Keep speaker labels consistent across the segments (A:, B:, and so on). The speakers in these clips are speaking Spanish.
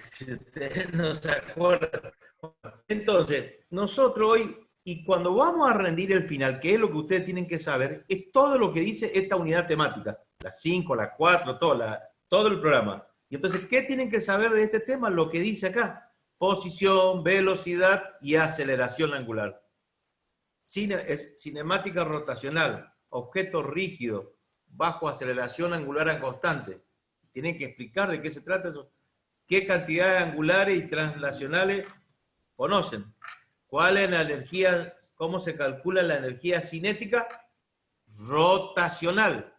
A: Si ustedes no se acuerdan. Entonces, nosotros hoy, y cuando vamos a rendir el final, que es lo que ustedes tienen que saber, es todo lo que dice esta unidad temática. Las 5, las 4, todo el programa. Y entonces, ¿qué tienen que saber de este tema? Lo que dice acá. Posición, velocidad y aceleración angular. Cinemática rotacional, objeto rígido, bajo aceleración angular constante. Tienen que explicar de qué se trata eso. ¿Qué cantidades angulares y translacionales conocen? ¿Cuál es la energía, cómo se calcula la energía cinética? Rotacional.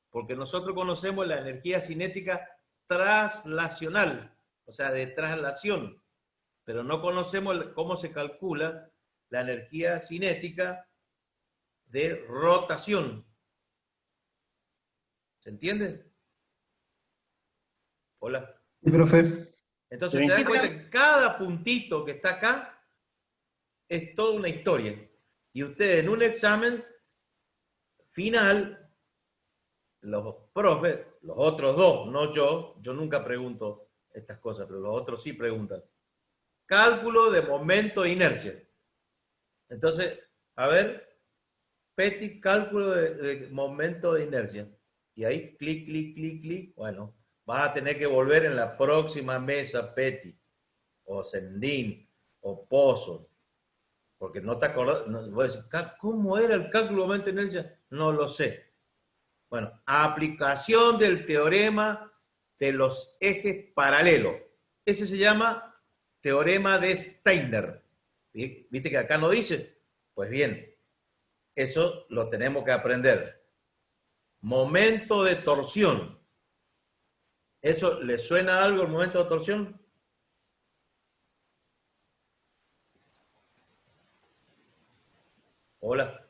A: Porque nosotros conocemos la energía cinética traslacional, o sea, de traslación, pero no conocemos cómo se calcula la energía cinética de rotación. ¿Se entiende? Hola.
B: Sí, profe.
A: Entonces
C: Sí.
A: se dan cuenta que cada puntito que está acá es toda una historia. Y ustedes en un examen final, los profes, los otros dos, no yo nunca pregunto estas cosas, pero los otros sí preguntan. Cálculo de momento de inercia. Entonces, a ver, Petit, cálculo de momento de inercia. Y ahí, clic, clic, clic, clic. Bueno, vas a tener que volver en la próxima mesa, Petit, o Sendín, o Pozo, porque no te acordás. No, voy a decir, ¿cómo era el cálculo de momento de inercia? No lo sé. Bueno, aplicación del teorema de los ejes paralelos. Ese se llama teorema de Steiner. ¿Viste que acá no dice? Pues bien, eso lo tenemos que aprender. Momento de torsión. ¿Eso le suena algo el momento de torsión? Hola.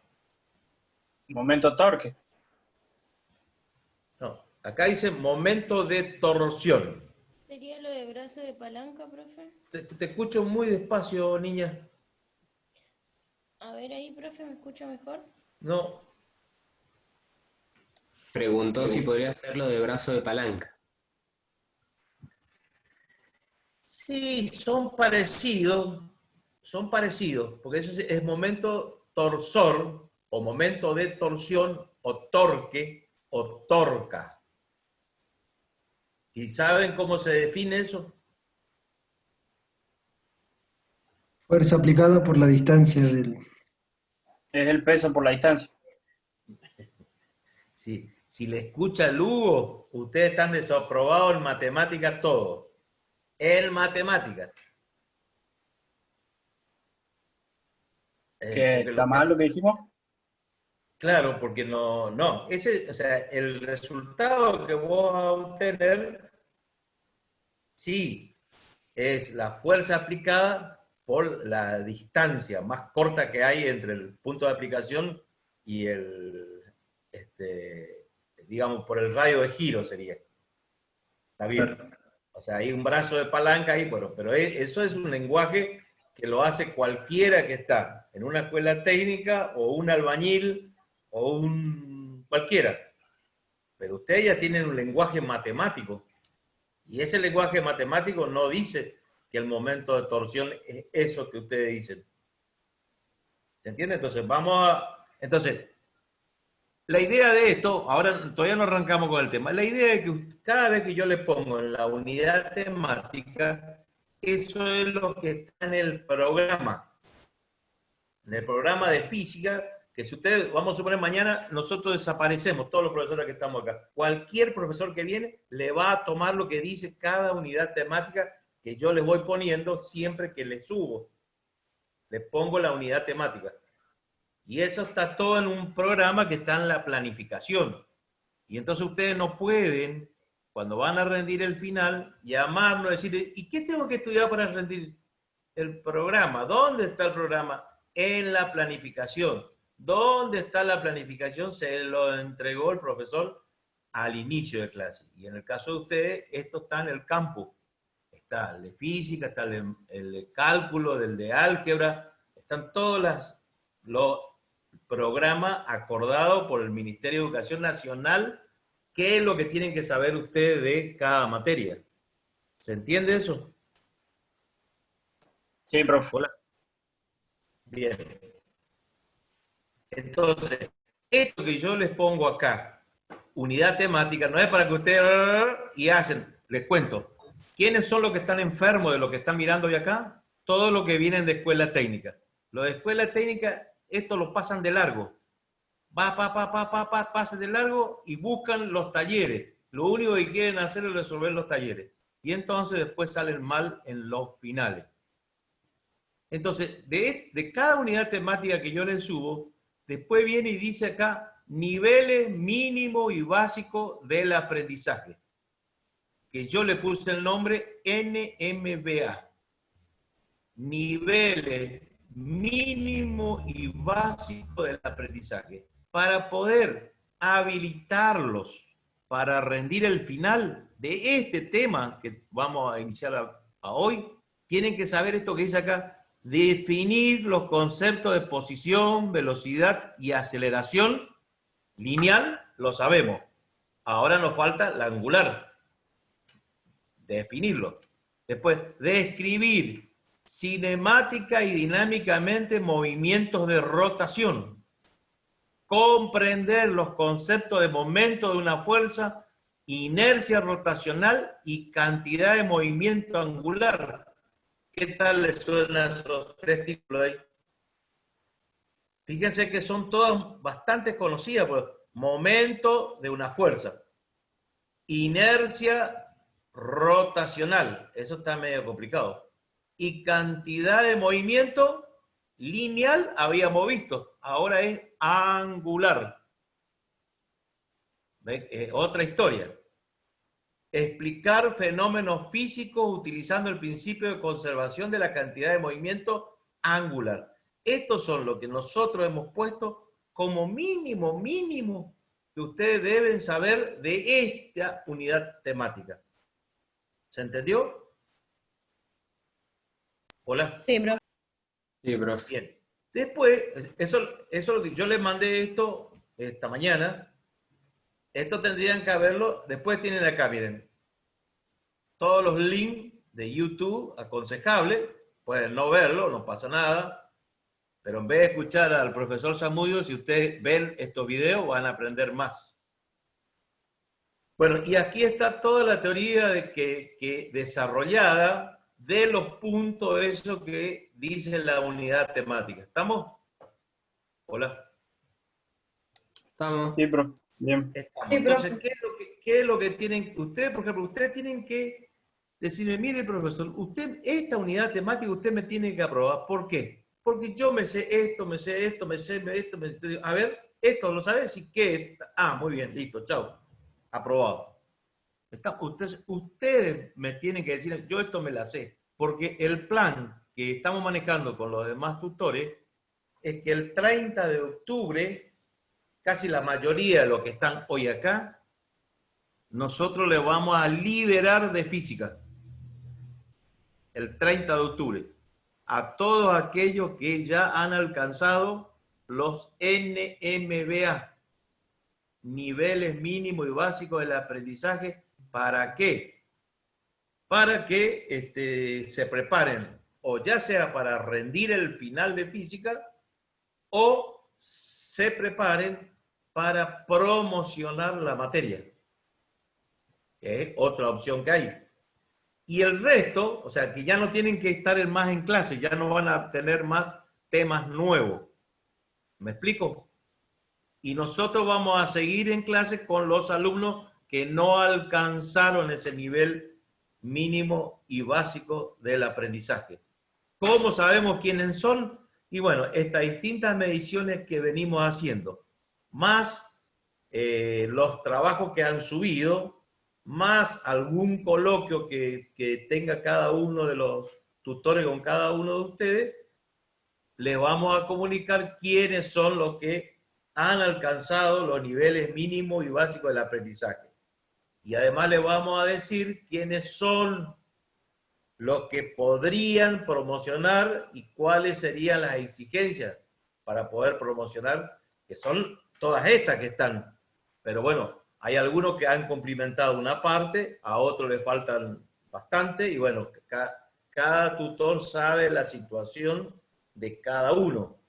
C: Momento torque.
A: No, acá dice momento de torsión.
D: ¿Sería lo de brazo de palanca, profe?
A: Te escucho muy despacio, niña.
D: A ver ahí, profe, ¿me escucha mejor?
A: No.
E: Preguntó si podría hacerlo de brazo de palanca.
A: Sí, son parecidos, porque eso es momento torsor, o momento de torsión, o torque, o torca. ¿Y saben cómo se define eso?
B: Fuerza aplicada por la distancia del...
C: Es el peso por la distancia.
A: Si le escucha el Hugo, ustedes están desaprobados en matemáticas todos. En matemáticas.
C: ¿Que está mal lo que dijimos?
A: Claro, porque no, o sea, el resultado que vos vas a obtener, sí, es la fuerza aplicada por la distancia más corta que hay entre el punto de aplicación y digamos, por el radio de giro sería. ¿Está bien? O sea, hay un brazo de palanca ahí, pero eso es un lenguaje que lo hace cualquiera que está en una escuela técnica o un albañil o cualquiera. Pero ustedes ya tienen un lenguaje matemático. Y ese lenguaje matemático no dice que el momento de torsión es eso que ustedes dicen. ¿Se entiende? Entonces, la idea de esto, ahora todavía no arrancamos con el tema, la idea es que cada vez que yo le pongo en la unidad temática, eso es lo que está en el programa. En el programa de física, que si ustedes, vamos a suponer mañana, nosotros desaparecemos, todos los profesores que estamos acá. Cualquier profesor que viene le va a tomar lo que dice cada unidad temática que yo les voy poniendo siempre que les subo. Les pongo la unidad temática. Y eso está todo en un programa que está en la planificación. Y entonces ustedes no pueden, cuando van a rendir el final, llamarnos y decir, ¿y qué tengo que estudiar para rendir el programa? ¿Dónde está el programa? En la planificación. ¿Dónde está la planificación? Se lo entregó el profesor al inicio de clase. Y en el caso de ustedes, esto está en el campus. Está el de física, está el de cálculo, el de álgebra, están todos los programas acordados por el Ministerio de Educación Nacional qué es lo que tienen que saber ustedes de cada materia. ¿Se entiende eso?
C: Sí, profe.
A: Hola. Bien. Entonces, esto que yo les pongo acá, unidad temática, no es para que ustedes y hacen, les cuento. ¿Quiénes son los que están enfermos de lo que están mirando hoy acá? Todos los que vienen de escuela técnica. Los de escuela técnica, esto lo pasan de largo. Pasan de largo y buscan los talleres. Lo único que quieren hacer es resolver los talleres. Y entonces después salen mal en los finales. Entonces, de cada unidad temática que yo les subo, después viene y dice acá, niveles mínimo y básico del aprendizaje. Que yo le puse el nombre NMBA. Niveles mínimo y básico del aprendizaje. Para poder habilitarlos para rendir el final de este tema que vamos a iniciar a hoy, tienen que saber esto que dice acá, definir los conceptos de posición, velocidad y aceleración lineal, lo sabemos. Ahora nos falta la angular. Definirlo. Después, describir cinemática y dinámicamente movimientos de rotación. Comprender los conceptos de momento de una fuerza, inercia rotacional y cantidad de movimiento angular. ¿Qué tal les suenan esos tres títulos ahí? Fíjense que son todas bastante conocidas. Pues, momento de una fuerza. Inercia rotacional. Eso está medio complicado. Y cantidad de movimiento lineal habíamos visto. Ahora es angular. Otra historia. Explicar fenómenos físicos utilizando el principio de conservación de la cantidad de movimiento angular. Estos son lo que nosotros hemos puesto como mínimo que ustedes deben saber de esta unidad temática. ¿Se entendió? Hola.
D: Sí, profe.
E: Sí, profe.
A: Bien. Después, eso yo les mandé esto esta mañana. Esto tendrían que verlo. Después tienen acá, miren, todos los links de YouTube aconsejables. Pueden no verlo, no pasa nada. Pero en vez de escuchar al profesor Zamudio, si ustedes ven estos videos, van a aprender más. Bueno, y aquí está toda la teoría de que desarrollada de los puntos, eso que dice la unidad temática. ¿Estamos? Hola.
E: Estamos.
C: Sí, profe. Bien.
A: Estamos.
D: Sí,
A: Entonces,
D: profe.
A: ¿qué es lo que tienen ustedes? Por ejemplo, ustedes tienen que decirme, mire, profesor, usted, esta unidad temática usted me tiene que aprobar. ¿Por qué? Porque yo me sé esto, me sé esto, me sé esto, me sé... A ver, ¿esto lo sabes? ¿Sí? ¿Qué es? Ah, muy bien, listo, chao. Aprobado. Ustedes me tienen que decir, yo esto me la sé. Porque el plan que estamos manejando con los demás tutores es que el 30 de octubre, casi la mayoría de los que están hoy acá, nosotros les vamos a liberar de física. El 30 de octubre. A todos aquellos que ya han alcanzado los NMBA, niveles mínimos y básicos del aprendizaje. ¿Para qué? Para que se preparen, o ya sea para rendir el final de física, o se preparen para promocionar la materia, que es otra opción que hay. Y el resto, o sea, que ya no tienen que estar más en clase, ya no van a tener más temas nuevos. ¿Me explico? Y nosotros vamos a seguir en clase con los alumnos que no alcanzaron ese nivel mínimo y básico del aprendizaje. ¿Cómo sabemos quiénes son? Y bueno, estas distintas mediciones que venimos haciendo, más los trabajos que han subido, más algún coloquio que tenga cada uno de los tutores con cada uno de ustedes, les vamos a comunicar quiénes son los que han alcanzado los niveles mínimos y básicos del aprendizaje. Y además les vamos a decir quiénes son los que podrían promocionar y cuáles serían las exigencias para poder promocionar, que son todas estas que están. Pero bueno, Hay algunos que han complementado una parte, a otros le faltan bastante, y bueno, cada tutor sabe la situación de cada uno.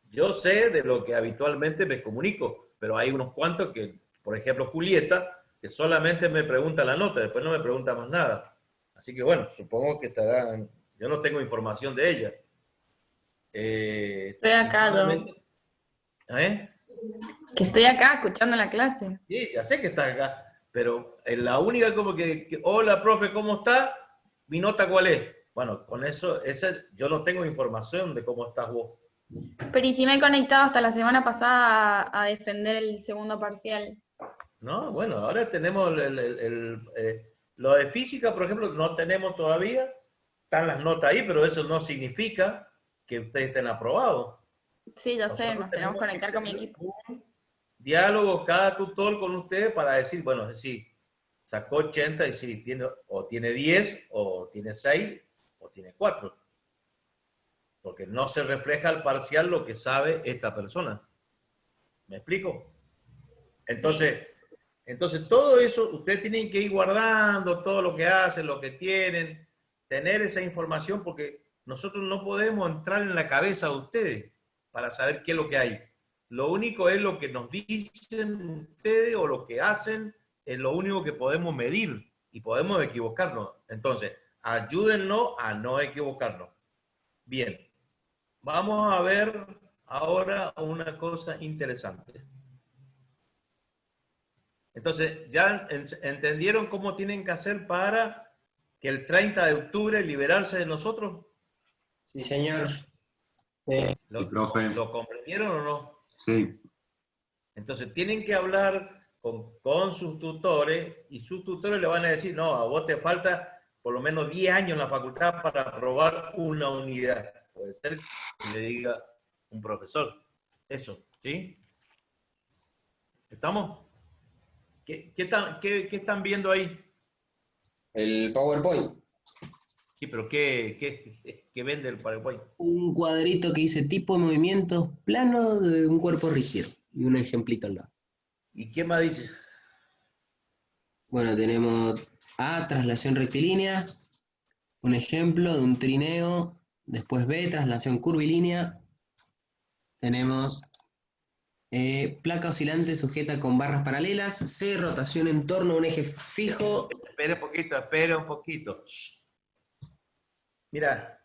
A: Yo sé de lo que habitualmente me comunico, pero hay unos cuantos que, por ejemplo, Julieta, que solamente me pregunta la nota, después no me pregunta más nada. Así que bueno, supongo que estarán, yo no tengo información de ella.
F: Estoy acá, yo.
A: ¿Eh?
F: Que estoy acá escuchando la clase.
A: Sí, ya sé que estás acá, pero la única como hola, profe, ¿cómo está? ¿Mi nota cuál es? Bueno, con eso, yo no tengo información de cómo estás vos.
F: Pero y si me he conectado hasta la semana pasada a defender el segundo parcial.
A: No, bueno, ahora tenemos lo de física, por ejemplo, no tenemos todavía, están las notas ahí, pero eso no significa que ustedes estén aprobados.
F: Sí, ya sé,
A: Nosotros
F: nos tenemos que conectar con mi
A: tener
F: equipo.
A: un diálogo cada tutor con ustedes para decir, bueno, es decir, sacó 80 y si tiene 10, o tiene 6, o tiene 4. Porque no se refleja al parcial lo que sabe esta persona. ¿Me explico? Entonces todo eso, ustedes tienen que ir guardando todo lo que hacen, lo que tienen, tener esa información, porque nosotros no podemos entrar en la cabeza de ustedes para saber qué es lo que hay. Lo único es lo que nos dicen ustedes o lo que hacen, es lo único que podemos medir y podemos equivocarnos. Entonces, ayúdennos a no equivocarnos. Bien, vamos a ver ahora una cosa interesante. Entonces, ¿ya entendieron cómo tienen que hacer para que el 30 de octubre liberarse de nosotros?
E: Sí, señor.
G: profe.
A: ¿Lo comprendieron o no?
G: Sí.
A: Entonces, tienen que hablar con sus tutores y sus tutores le van a decir, no, a vos te falta por lo menos 10 años en la facultad para aprobar una unidad. Puede ser que le diga un profesor. Eso, ¿sí? ¿Estamos? ¿Qué están viendo ahí?
E: El PowerPoint.
A: Sí, pero ¿qué vende el PowerPoint?
E: Un cuadrito que dice tipo de movimientos plano de un cuerpo rígido. Y un ejemplito al lado.
A: ¿Y qué más dice?
E: Bueno, tenemos A, traslación rectilínea. Un ejemplo de un trineo. Después B, traslación curvilínea. Tenemos placa oscilante sujeta con barras paralelas. C, rotación en torno a un eje fijo.
A: Espera un poquito. Shh. Mira,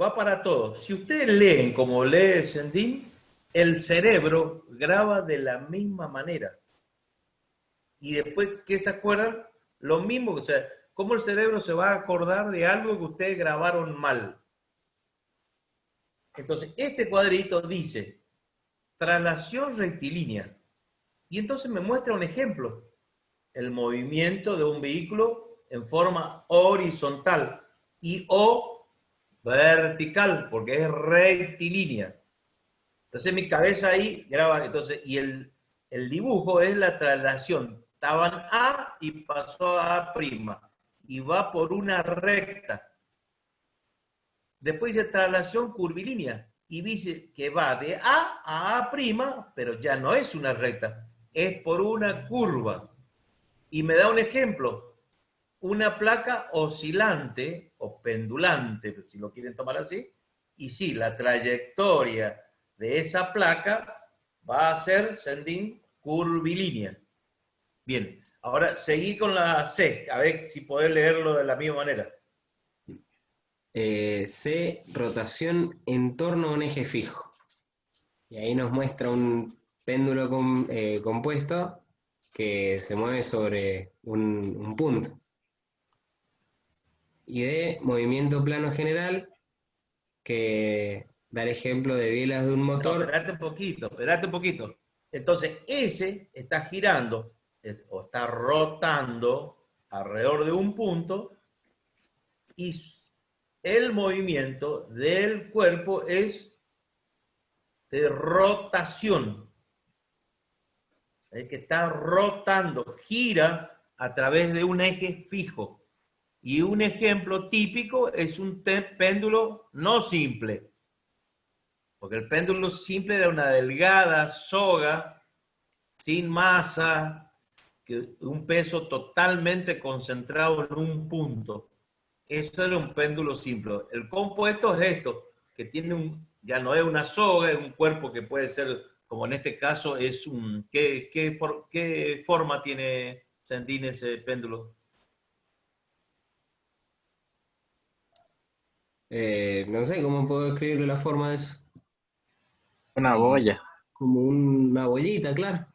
A: va para todo. Si ustedes leen como lee Sendín, el cerebro graba de la misma manera. Y después, ¿qué se acuerdan? Lo mismo, o sea, ¿cómo el cerebro se va a acordar de algo que ustedes grabaron mal? Entonces, este cuadrito dice traslación rectilínea. Y entonces me muestra un ejemplo. El movimiento de un vehículo en forma horizontal y o vertical, porque es rectilínea. Entonces mi cabeza ahí graba, entonces, y el dibujo es la traslación. Estaban A y pasó a A', y va por una recta. Después dice traslación curvilínea, y dice que va de A a A', pero ya no es una recta, es por una curva. Y me da un ejemplo, una placa oscilante o pendulante, si lo quieren tomar así, y sí, la trayectoria de esa placa va a ser, Sendín, curvilínea. Bien, ahora seguí con la C, a ver si podés leerlo de la misma manera.
E: C, rotación en torno a un eje fijo. Y ahí nos muestra un péndulo compuesto que se mueve sobre un punto. Y D, movimiento plano general, que da el ejemplo de bielas de un motor.
A: No, espérate un poquito. Entonces, ese está girando o está rotando alrededor de un punto y el movimiento del cuerpo es de rotación. Es que está rotando, gira a través de un eje fijo. Y un ejemplo típico es un péndulo no simple. Porque el péndulo simple era una delgada soga, sin masa, que un peso totalmente concentrado en un punto. Eso era un péndulo simple. El compuesto es esto, que tiene ya no es una soga, es un cuerpo que puede ser, como en este caso, es un... ¿Qué forma tiene, Sandín, ese péndulo?
E: No sé cómo puedo escribirle la forma de eso.
H: Una boya.
E: Como una bollita, claro.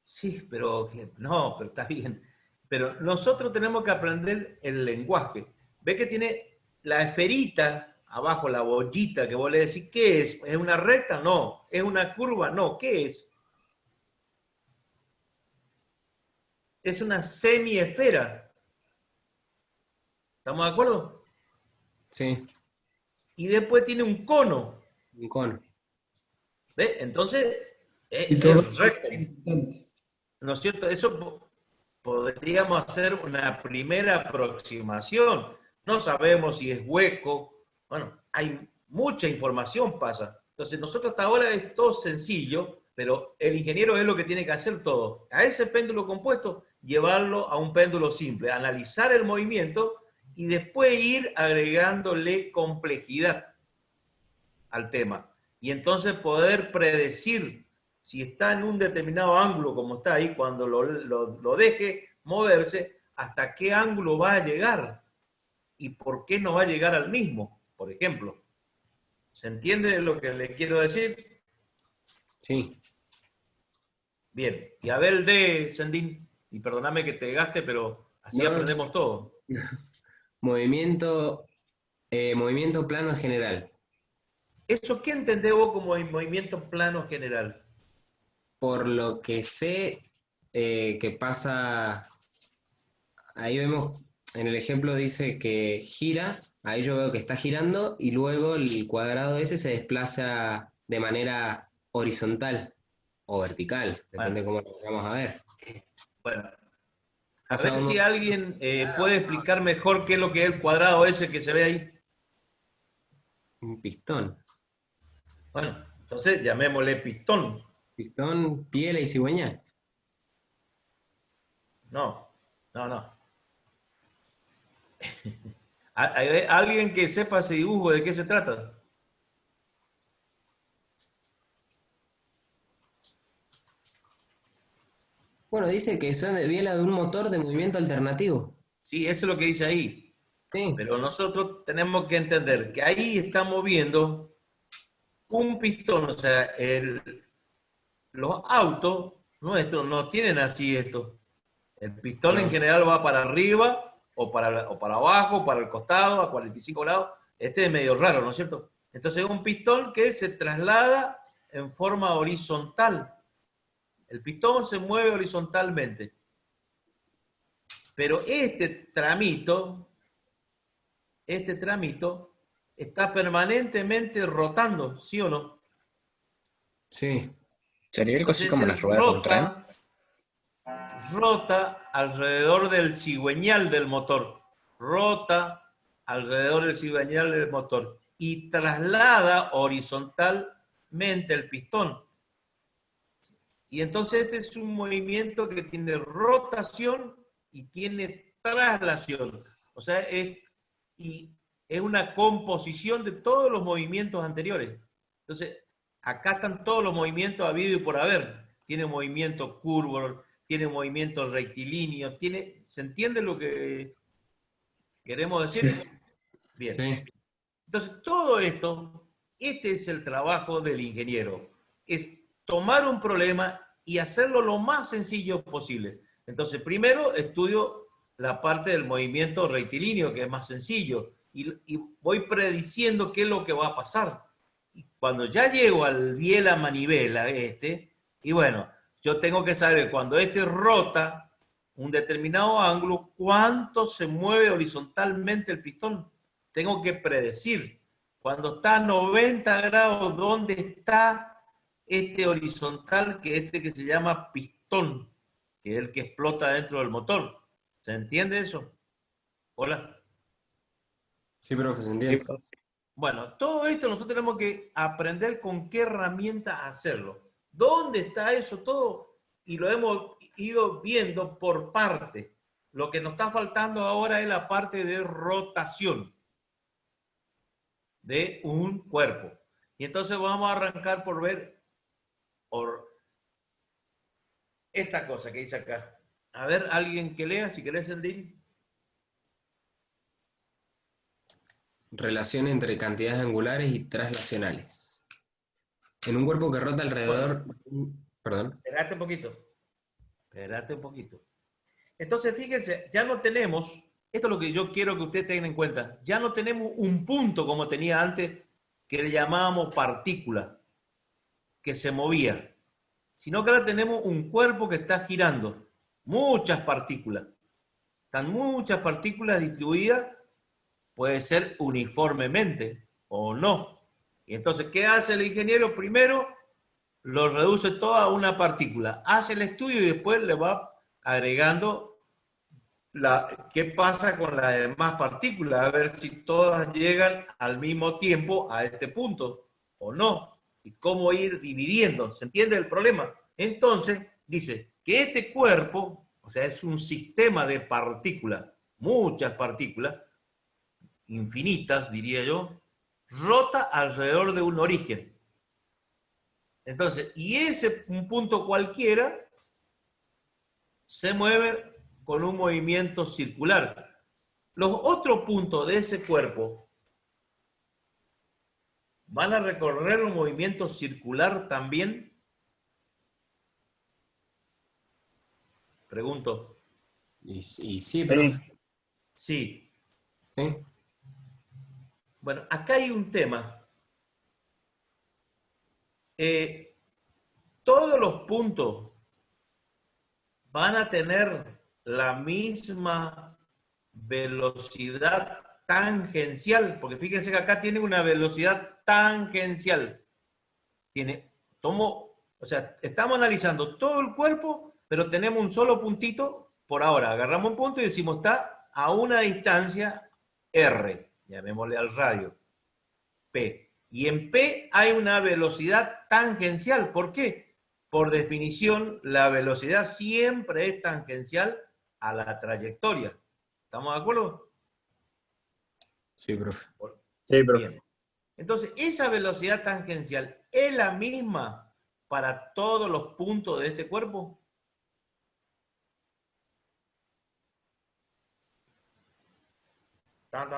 A: Sí, pero no, pero está bien. Pero nosotros tenemos que aprender el lenguaje. Ve que tiene la esferita abajo, la bollita, que vos le decís, ¿qué es? ¿Es una recta? No. ¿Es una curva? No. ¿Qué es? Es una semiesfera. ¿Estamos de acuerdo?
E: Sí,
A: Y después tiene un cono.
E: un cono.
A: ¿Ve? Entonces,
B: Y todo
A: es recto.
B: importante.
A: ¿No es cierto? Eso podríamos hacer una primera aproximación. No sabemos si es hueco. Bueno, hay mucha información pasa. Entonces, nosotros hasta ahora es todo sencillo, pero el ingeniero es lo que tiene que hacer todo. A ese péndulo compuesto, llevarlo a un péndulo simple, analizar el movimiento y después ir agregándole complejidad al tema. Y entonces poder predecir si está en un determinado ángulo, como está ahí, cuando lo deje moverse, hasta qué ángulo va a llegar y por qué no va a llegar al mismo, por ejemplo. ¿Se entiende lo que le quiero decir?
E: Sí.
A: Bien. Y a ver el de Sandín, y perdóname que te gaste, pero así
E: No,
A: aprendemos todo.
E: movimiento plano en general.
A: ¿Eso qué entendés vos como el movimiento plano general?
E: Por lo que sé que pasa, ahí vemos, en el ejemplo dice que gira, ahí yo veo que está girando y luego el cuadrado ese se desplaza de manera horizontal o vertical, depende de cómo lo vamos a ver.
A: Bueno, a
E: Pasa
A: ver
E: uno-
A: si alguien puede explicar mejor qué es lo que es el cuadrado ese que se ve ahí.
E: un pistón.
A: Bueno, entonces llamémosle pistón.
E: Pistón, piel y cigüeñal.
A: No, no, no. ¿Hay alguien que sepa ese dibujo de qué se trata?
E: Bueno, dice que son de biela de un motor de movimiento alternativo.
A: Sí, eso es lo que dice ahí.
E: Sí,
A: Pero nosotros tenemos que entender que ahí estamos viendo un pistón, o sea, los autos nuestros no tienen así esto. El pistón en general va para arriba o para abajo, para el costado, a 45 grados. Este es medio raro, ¿no es cierto? Entonces es un pistón que se traslada en forma horizontal. El pistón se mueve horizontalmente. Pero este tramito está permanentemente rotando, ¿sí o no?
E: sí.
H: ¿Sería algo así
A: Entonces
H: como las ruedas de un tren?
A: rota alrededor del cigüeñal del motor. Rota alrededor del cigüeñal del motor y traslada horizontalmente el pistón. Y entonces este es un movimiento que tiene rotación y tiene traslación. O sea, es una composición de todos los movimientos anteriores. Entonces, acá están todos los movimientos habidos y por haber. Tiene movimiento curvo, tiene movimiento rectilíneo, ¿se entiende lo que queremos decir? Bien.
E: Sí.
A: Entonces, todo esto, este es el trabajo del ingeniero. Es tomar un problema y hacerlo lo más sencillo posible. Entonces, primero estudio la parte del movimiento rectilíneo, que es más sencillo, y voy prediciendo qué es lo que va a pasar. Y cuando ya llego al biela manivela y bueno, yo tengo que saber cuando rota un determinado ángulo, cuánto se mueve horizontalmente el pistón. Tengo que predecir. Cuando está a 90 grados, ¿dónde está este horizontal, que se llama pistón, que es el que explota dentro del motor? ¿Se entiende eso? Hola.
E: Sí, profe, se
H: Sí,
E: entiende.
H: profe.
A: Bueno, todo esto nosotros tenemos que aprender con qué herramienta hacerlo. ¿Dónde está eso todo? y lo hemos ido viendo por parte. Lo que nos está faltando ahora es la parte de rotación de un cuerpo. Y entonces vamos a arrancar por ver esta cosa que dice acá. A ver, alguien que lea, si querés, Sendín.
E: Relación entre cantidades angulares y traslacionales. En un cuerpo que rota alrededor... Perdón.
A: Espérate un poquito. Entonces, fíjense, ya no tenemos, esto es lo que yo quiero que ustedes tengan en cuenta, ya no tenemos un punto como tenía antes, que le llamábamos partícula, que se movía, sino que ahora tenemos un cuerpo que está girando, muchas partículas. Están muchas partículas distribuidas, puede ser uniformemente o no. Y entonces, ¿qué hace el ingeniero? Primero, lo reduce todo a una partícula. Hace el estudio y después le va agregando qué pasa con las demás partículas, a ver si todas llegan al mismo tiempo a este punto o no. Y cómo ir dividiendo. ¿Se entiende el problema? Entonces, dice que este cuerpo, o sea, es un sistema de partículas, muchas partículas, infinitas, diría yo, rota alrededor de un origen. Entonces, y un punto cualquiera se mueve con un movimiento circular. Los otros puntos de ese cuerpo van a recorrer un movimiento circular también. Pregunto.
E: Y sí, profe.
A: Sí.
E: ¿Sí?
A: Bueno, acá hay un tema. Todos los puntos van a tener la misma velocidad tangencial, porque fíjense que acá tiene una velocidad tangencial. O sea, estamos analizando todo el cuerpo, pero tenemos un solo puntito por ahora. Agarramos un punto y decimos está a una distancia R, llamémosle al radio, P. Y en P hay una velocidad tangencial. ¿Por qué? Por definición, la velocidad siempre es tangencial a la trayectoria. ¿Estamos de acuerdo?
E: Sí, profe.
C: Sí, profe.
A: Bien. Entonces, esa velocidad tangencial es la misma para todos los puntos de este cuerpo.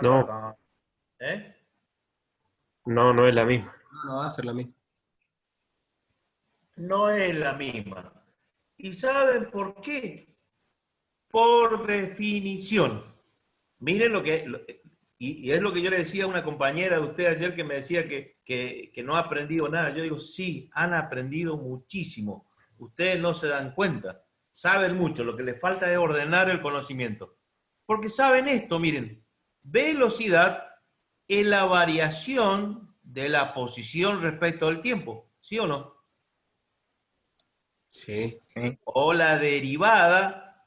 I: No.
A: ¿Eh?
I: No es la misma.
E: No va a ser la misma.
A: No es la misma. ¿Y saben por qué? Por definición. Miren lo que... Y es lo que yo le decía a una compañera de usted ayer que me decía que no ha aprendido nada. Yo digo, sí, han aprendido muchísimo. Ustedes no se dan cuenta. Saben mucho. Lo que les falta es ordenar el conocimiento. Porque saben esto, miren. Velocidad es la variación de la posición respecto al tiempo. ¿Sí o no?
E: Sí.
A: O la derivada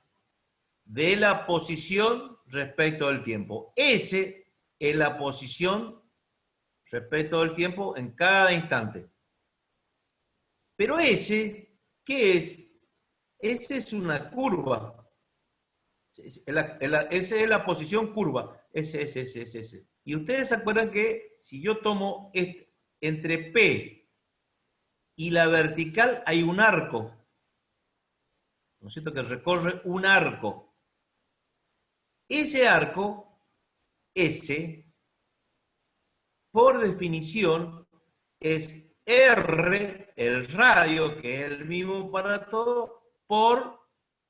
A: de la posición respecto al tiempo. S es la posición respecto al tiempo en cada instante. Pero S, ¿qué es? S es una curva. Esa es la posición curva. S. Y ustedes se acuerdan que si yo tomo entre P y la vertical hay un arco. ¿No es cierto? Que recorre un arco. Ese arco, S, por definición, es R, el radio, que es el mismo para todo, por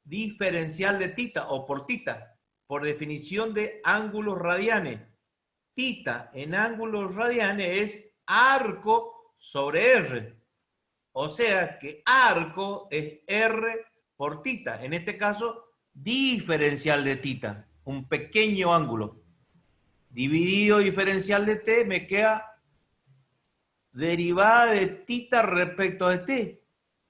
A: diferencial de tita o por tita, por definición de ángulos radianes. Tita en ángulos radianes es arco sobre R. O sea que arco es R por tita. En este caso, diferencial de tita. Un pequeño ángulo. Dividido diferencial de t, me queda derivada de tita respecto de t.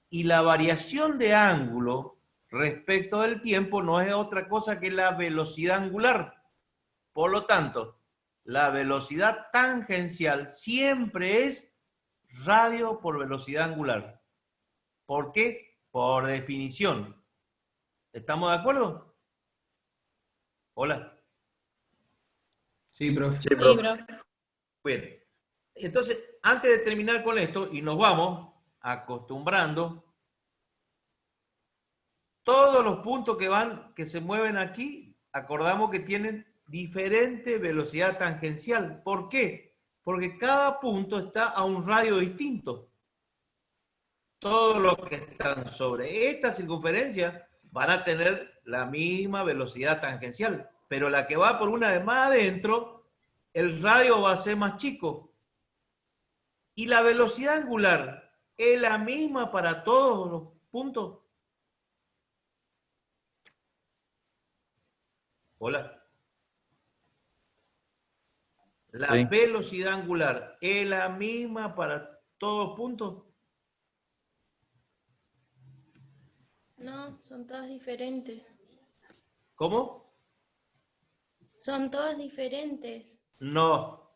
A: Y la variación de ángulo respecto del tiempo no es otra cosa que la velocidad angular. Por lo tanto, la velocidad tangencial siempre es radio por velocidad angular. ¿Por qué? por definición. ¿Estamos de acuerdo? Hola.
E: Sí, profe.
C: Sí,
D: Sí,
C: profe.
D: profe.
A: Bien. Entonces, antes de terminar con esto, y nos vamos acostumbrando, todos los puntos que se mueven aquí, acordamos que tienen diferente velocidad tangencial. ¿Por qué? Porque cada punto está a un radio distinto. Todos los que están sobre esta circunferencia van a tener la misma velocidad tangencial, pero la que va por una de más adentro, el radio va a ser más chico. Y la velocidad angular es la misma para todos los puntos. Hola. La
J: Sí.
A: velocidad angular es la misma para todos los puntos.
D: No, son todas diferentes.
A: ¿Cómo?
D: Son todas diferentes.
A: No.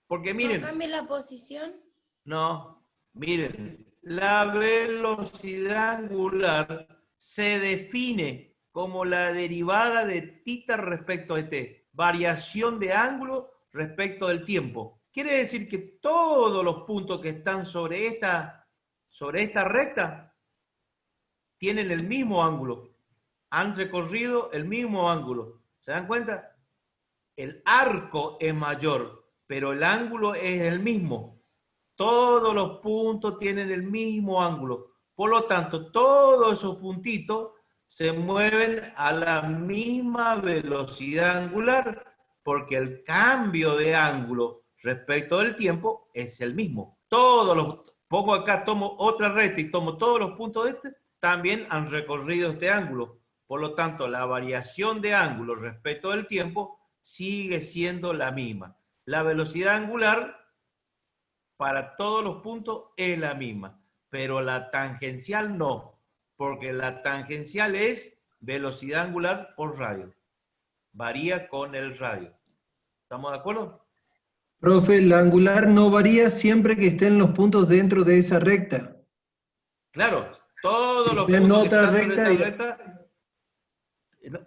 A: Porque
D: ¿No
A: miren,
D: cambia la posición?
A: no, miren, la velocidad angular se define como la derivada de tita respecto a t, variación de ángulo respecto del tiempo. Quiere decir que todos los puntos que están sobre esta recta tienen el mismo ángulo, han recorrido el mismo ángulo. ¿Se dan cuenta? El arco es mayor, pero el ángulo es el mismo. Todos los puntos tienen el mismo ángulo. Por lo tanto, todos esos puntitos se mueven a la misma velocidad angular, porque el cambio de ángulo respecto del tiempo es el mismo. Pongo acá, tomo otra recta y tomo todos los puntos de este, también han recorrido este ángulo. Por lo tanto, la variación de ángulo respecto del tiempo sigue siendo la misma. La velocidad angular para todos los puntos es la misma, pero la tangencial no, porque la tangencial es velocidad angular por radio. Varía con el radio. ¿Estamos de acuerdo?
B: Profe, la angular no varía siempre que estén los puntos dentro de esa recta.
A: Claro, todos
B: Si
A: los
B: está en
A: puntos que
B: otra
A: están sobre
B: recta,
A: esta recta.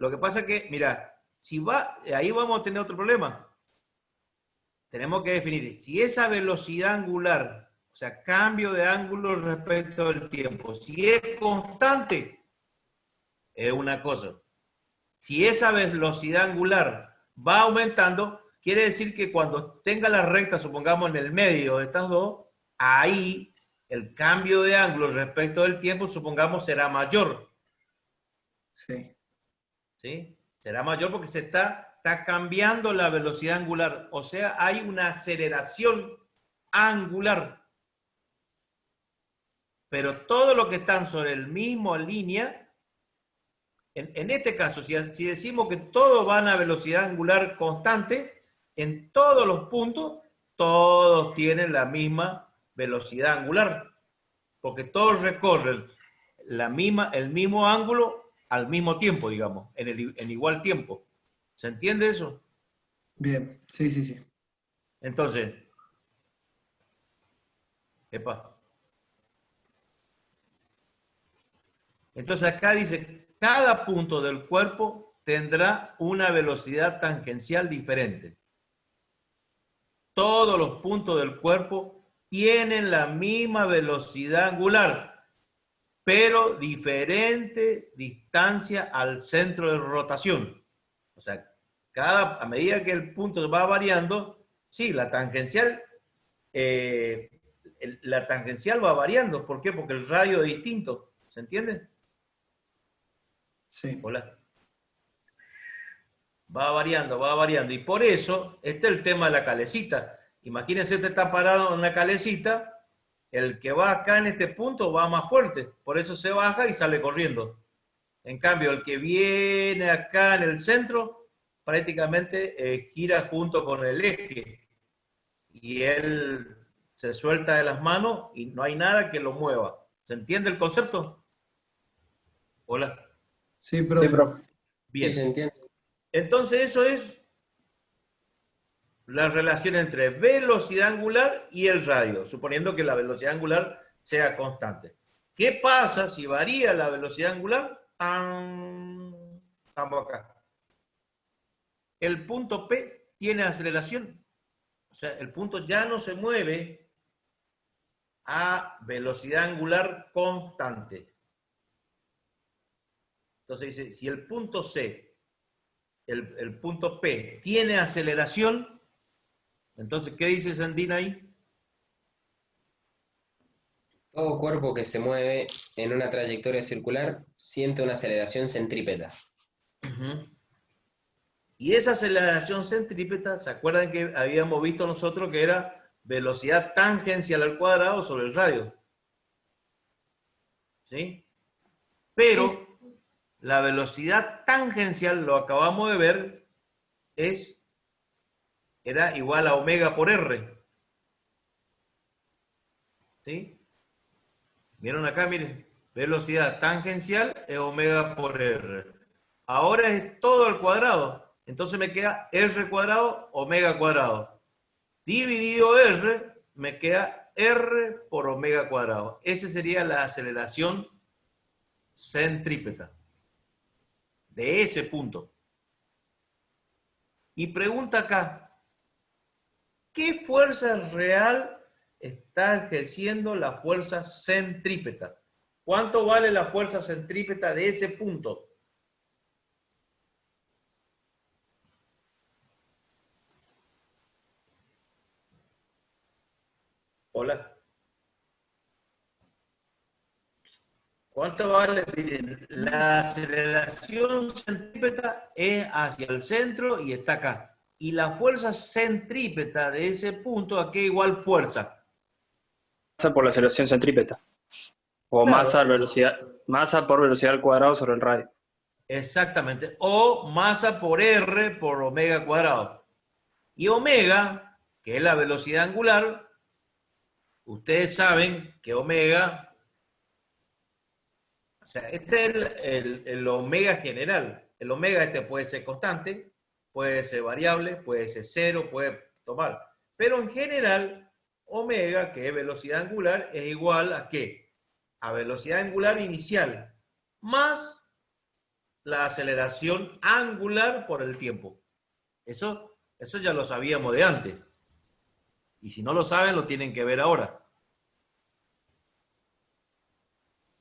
A: Lo que pasa es que, mira, si va, ahí vamos a tener otro problema. Tenemos que definir si esa velocidad angular, o sea, cambio de ángulo respecto al tiempo, si es constante, es una cosa. Si esa velocidad angular va aumentando, quiere decir que cuando tenga la recta, supongamos en el medio de estas dos, ahí el cambio de ángulo respecto del tiempo, supongamos, será mayor.
B: Sí.
A: ¿Sí? Será mayor porque se está cambiando la velocidad angular. O sea, hay una aceleración angular. Pero todo lo que están sobre el mismo línea, en este caso, si decimos que todos van a velocidad angular constante, en todos los puntos, todos tienen la misma velocidad angular. Porque todos recorren el mismo ángulo al mismo tiempo, digamos, en igual tiempo. ¿Se entiende eso?
B: Bien, sí, sí, sí.
A: Entonces, entonces acá dice, cada punto del cuerpo tendrá una velocidad tangencial diferente. Todos los puntos del cuerpo tienen la misma velocidad angular, pero diferente distancia al centro de rotación. O sea, a medida que el punto va variando, sí, la tangencial va variando. ¿Por qué? Porque el radio es distinto. ¿Se entiende?
B: Sí.
A: Hola. Va variando. Y por eso, este es el tema de la calecita. Imagínense, usted está parado en una calecita, el que va acá en este punto va más fuerte. Por eso se baja y sale corriendo. En cambio, el que viene acá en el centro, prácticamente gira junto con el eje. Y él se suelta de las manos y no hay nada que lo mueva. ¿Se entiende el concepto? Hola.
B: Sí, profe.
C: Sí, profe.
A: Bien.
E: Sí, se entiende.
A: Entonces eso es la relación entre velocidad angular y el radio, suponiendo que la velocidad angular sea constante. ¿Qué pasa si varía la velocidad angular? Estamos acá. El punto P tiene aceleración. O sea, el punto ya no se mueve a velocidad angular constante. Entonces dice, si el punto C, el punto P, tiene aceleración, entonces, ¿qué dice Sandina ahí?
E: Todo cuerpo que se mueve en una trayectoria circular siente una aceleración centrípeta.
A: Y esa aceleración centrípeta, ¿se acuerdan que habíamos visto nosotros que era velocidad tangencial al cuadrado sobre el radio? ¿Sí? Pero la velocidad tangencial, lo acabamos de ver, era igual a omega por R. ¿Sí? ¿Vieron acá? Miren, velocidad tangencial es omega por R. Ahora es todo al cuadrado. Entonces me queda R cuadrado, omega cuadrado. Dividido R, me queda R por omega cuadrado. Esa sería la aceleración centrípeta de ese punto. Y pregunta acá, ¿qué fuerza real está ejerciendo la fuerza centrípeta? ¿Cuánto vale la fuerza centrípeta de ese punto? Hola. ¿Cuánto vale? Miren, la aceleración centrípeta es hacia el centro y está acá. Y la fuerza centrípeta de ese punto, ¿a qué igual fuerza?
C: Masa por la aceleración centrípeta. O
A: Claro.
C: masa por velocidad al cuadrado sobre el radio.
A: Exactamente. O masa por R por omega cuadrado. Y omega, que es la velocidad angular, ustedes saben que omega, o sea, este es el omega general. El omega puede ser constante, puede ser variable, puede ser cero, puede tomar. Pero en general, omega, que es velocidad angular, es igual a ¿qué? A velocidad angular inicial, más la aceleración angular por el tiempo. Eso ya lo sabíamos de antes. Y si no lo saben, lo tienen que ver ahora.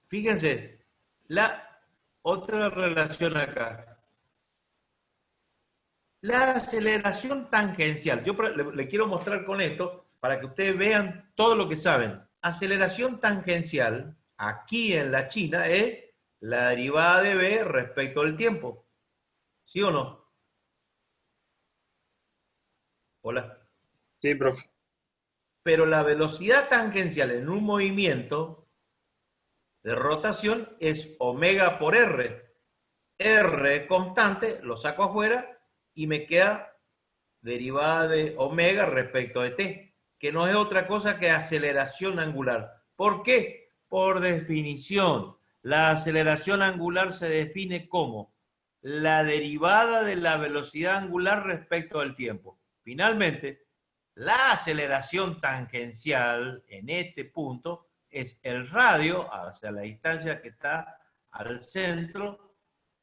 A: Fíjense, la otra relación acá. La aceleración tangencial. Yo le quiero mostrar con esto para que ustedes vean todo lo que saben. Aceleración tangencial, aquí en la China, es la derivada de B respecto al tiempo. ¿Sí o no? Hola.
C: Sí, profe.
A: Pero la velocidad tangencial en un movimiento de rotación es omega por R. R constante, lo saco afuera y me queda derivada de omega respecto de t, que no es otra cosa que aceleración angular. ¿Por qué? Por definición, la aceleración angular se define como la derivada de la velocidad angular respecto al tiempo. Finalmente, la aceleración tangencial en este punto es el radio, hacia la distancia que está al centro,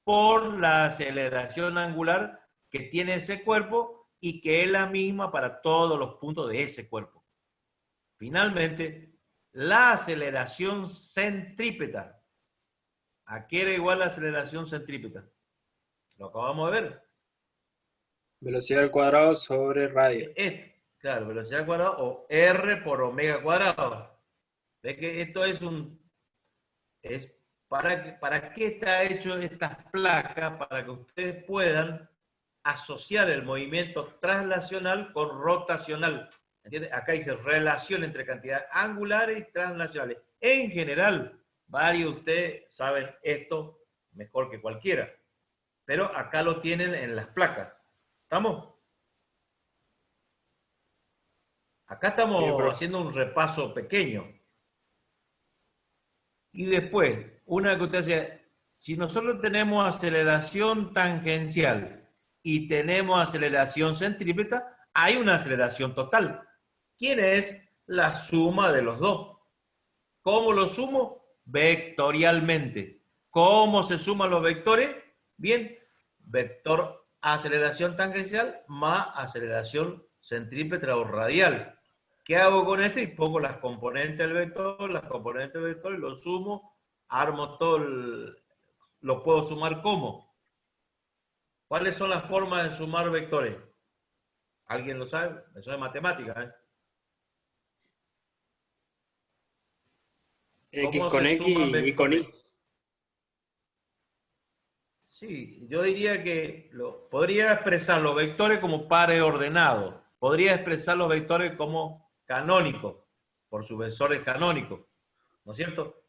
A: por la aceleración angular que tiene ese cuerpo y que es la misma para todos los puntos de ese cuerpo. Finalmente, la aceleración centrípeta. ¿A qué era igual la aceleración centrípeta? Lo acabamos de ver.
C: Velocidad al cuadrado sobre radio.
A: Claro, velocidad al cuadrado o R por omega cuadrado. ¿Ves que esto es para qué está hecho estas placas? Para que ustedes puedan asociar el movimiento translacional con rotacional. ¿Entiendes? Acá dice relación entre cantidades angulares y translacionales. En general, varios de ustedes saben esto mejor que cualquiera. Pero acá lo tienen en las placas. ¿Estamos? Acá estamos haciendo un repaso pequeño. Y después, una que usted decía, si nosotros tenemos aceleración tangencial y tenemos aceleración centrípeta, hay una aceleración total. ¿Quién es la suma de los dos? ¿Cómo lo sumo? vectorialmente. ¿Cómo se suman los vectores? Bien, vector aceleración tangencial más aceleración centrípeta o radial. ¿Qué hago con este? Y pongo las componentes del vector, y lo sumo, armo todo lo puedo sumar ¿cómo? ¿Cuáles son las formas de sumar vectores? ¿Alguien lo sabe? Eso es matemática, ¿eh?
C: X
A: ¿Cómo
C: con
A: se
C: X
A: suman
C: y con Y.
A: vectores? Sí, yo diría que podría expresar los vectores como pares ordenados. Podría expresar los vectores como canónicos, por sus vectores canónicos, ¿no es cierto?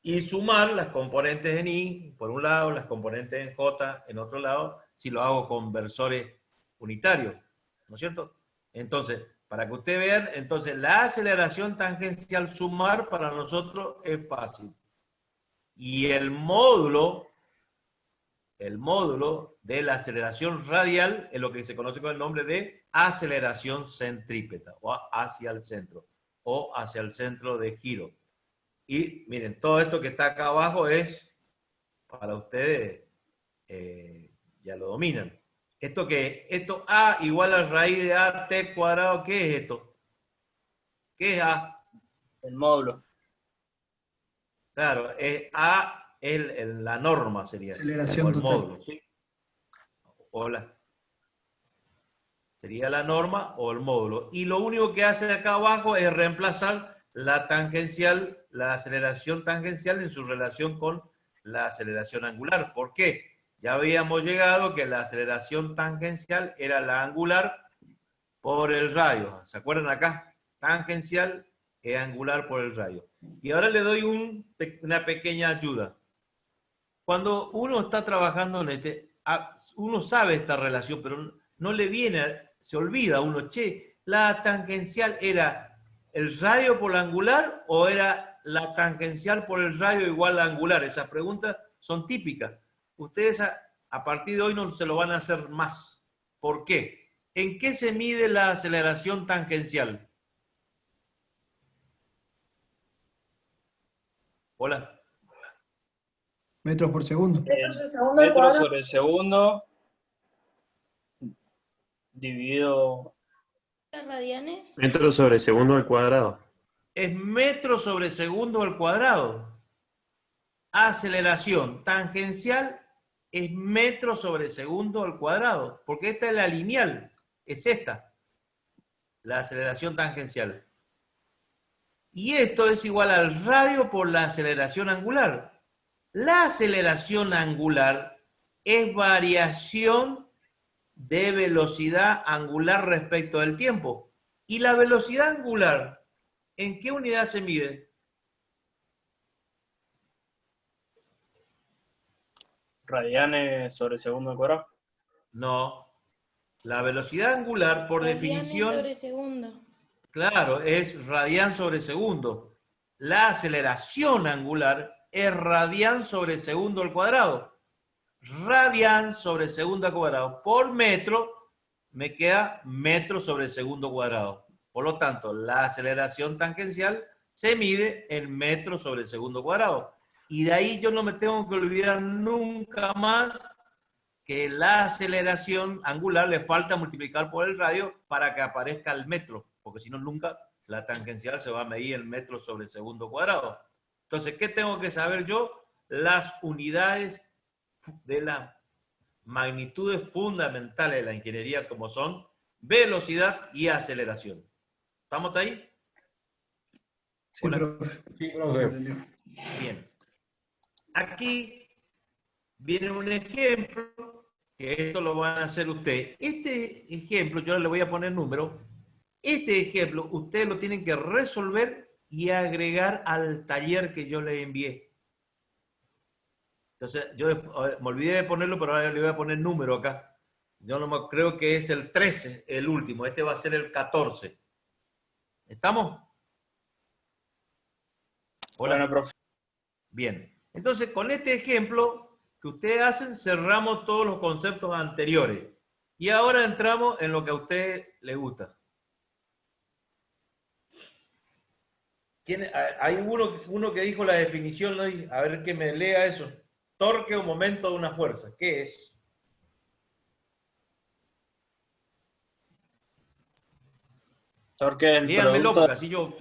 A: Y sumar las componentes en I, por un lado, las componentes en J, en otro lado, si lo hago con versores unitarios, ¿no es cierto? Entonces, para que ustedes vean, entonces la aceleración tangencial sumar para nosotros es fácil. Y el módulo de la aceleración radial es lo que se conoce con el nombre de aceleración centrípeta, o hacia el centro, o hacia el centro de giro. Y miren, todo esto que está acá abajo es, para ustedes, ya lo dominan. Esto A igual a raíz de AT cuadrado, ¿qué es esto? ¿Qué es A?
C: El módulo.
A: Claro, A es la norma sería.
B: Aceleración
A: o el
B: total.
A: módulo, ¿sí? Sería la norma o el módulo. Y lo único que hace acá abajo es reemplazar la tangencial, la aceleración tangencial en su relación con la aceleración angular. ¿Por qué? Ya habíamos llegado que la aceleración tangencial era la angular por el radio. ¿Se acuerdan acá? Tangencial es angular por el radio. Y ahora le doy una pequeña ayuda. Cuando uno está trabajando en uno sabe esta relación, pero no le viene, se olvida uno, che, la tangencial era el radio por la angular o era la tangencial por el radio igual a angular. Esas preguntas son típicas. Ustedes a partir de hoy no se lo van a hacer más. ¿Por qué? ¿En qué se mide la aceleración tangencial? Hola.
B: Metros por segundo.
C: Metros sobre segundo dividido.
D: ¿Radianes?
I: Metros sobre segundo al cuadrado.
A: Es metros sobre segundo al cuadrado. Aceleración tangencial es metros sobre segundo al cuadrado, porque esta es la lineal, es esta, la aceleración tangencial. Y esto es igual al radio por la aceleración angular. La aceleración angular es variación de velocidad angular respecto del tiempo. ¿Y la velocidad angular en qué unidad se mide?
C: Radianes sobre segundo al cuadrado.
A: No. La velocidad angular, por
D: Radianes
A: definición,
D: sobre segundo.
A: claro, es radian sobre segundo. La aceleración angular es radian sobre segundo al cuadrado. Radian sobre segundo al cuadrado. Por metro me queda metro sobre segundo cuadrado. Por lo tanto, la aceleración tangencial se mide en metros sobre segundo cuadrado. Y de ahí yo no me tengo que olvidar nunca más que la aceleración angular le falta multiplicar por el radio para que aparezca el metro, porque si no nunca la tangencial se va a medir en metros sobre segundo cuadrado. Entonces, ¿qué tengo que saber yo? Las unidades de las magnitudes fundamentales de la ingeniería, como son velocidad y aceleración. ¿Estamos hasta ahí?
B: Sí, profe.
G: Sí, profe.
A: Bien. Aquí viene un ejemplo, que esto lo van a hacer ustedes. Este ejemplo, yo le voy a poner número. Este ejemplo, ustedes lo tienen que resolver y agregar al taller que yo les envié. Entonces, yo me olvidé de ponerlo, pero ahora le voy a poner número acá. Yo no creo que es el 13, el último. Este va a ser el 14. ¿Estamos? Hola.
C: Bueno, profe.
A: Bien. Entonces, con este ejemplo que ustedes hacen, cerramos todos los conceptos anteriores. Y ahora entramos en lo que a ustedes les gusta. Hay uno que dijo la definición, ¿no? A ver que me lea eso. Torque o momento de una fuerza. ¿Qué es?
C: Torque es el
A: Díganmelo,
C: producto
A: porque así yo...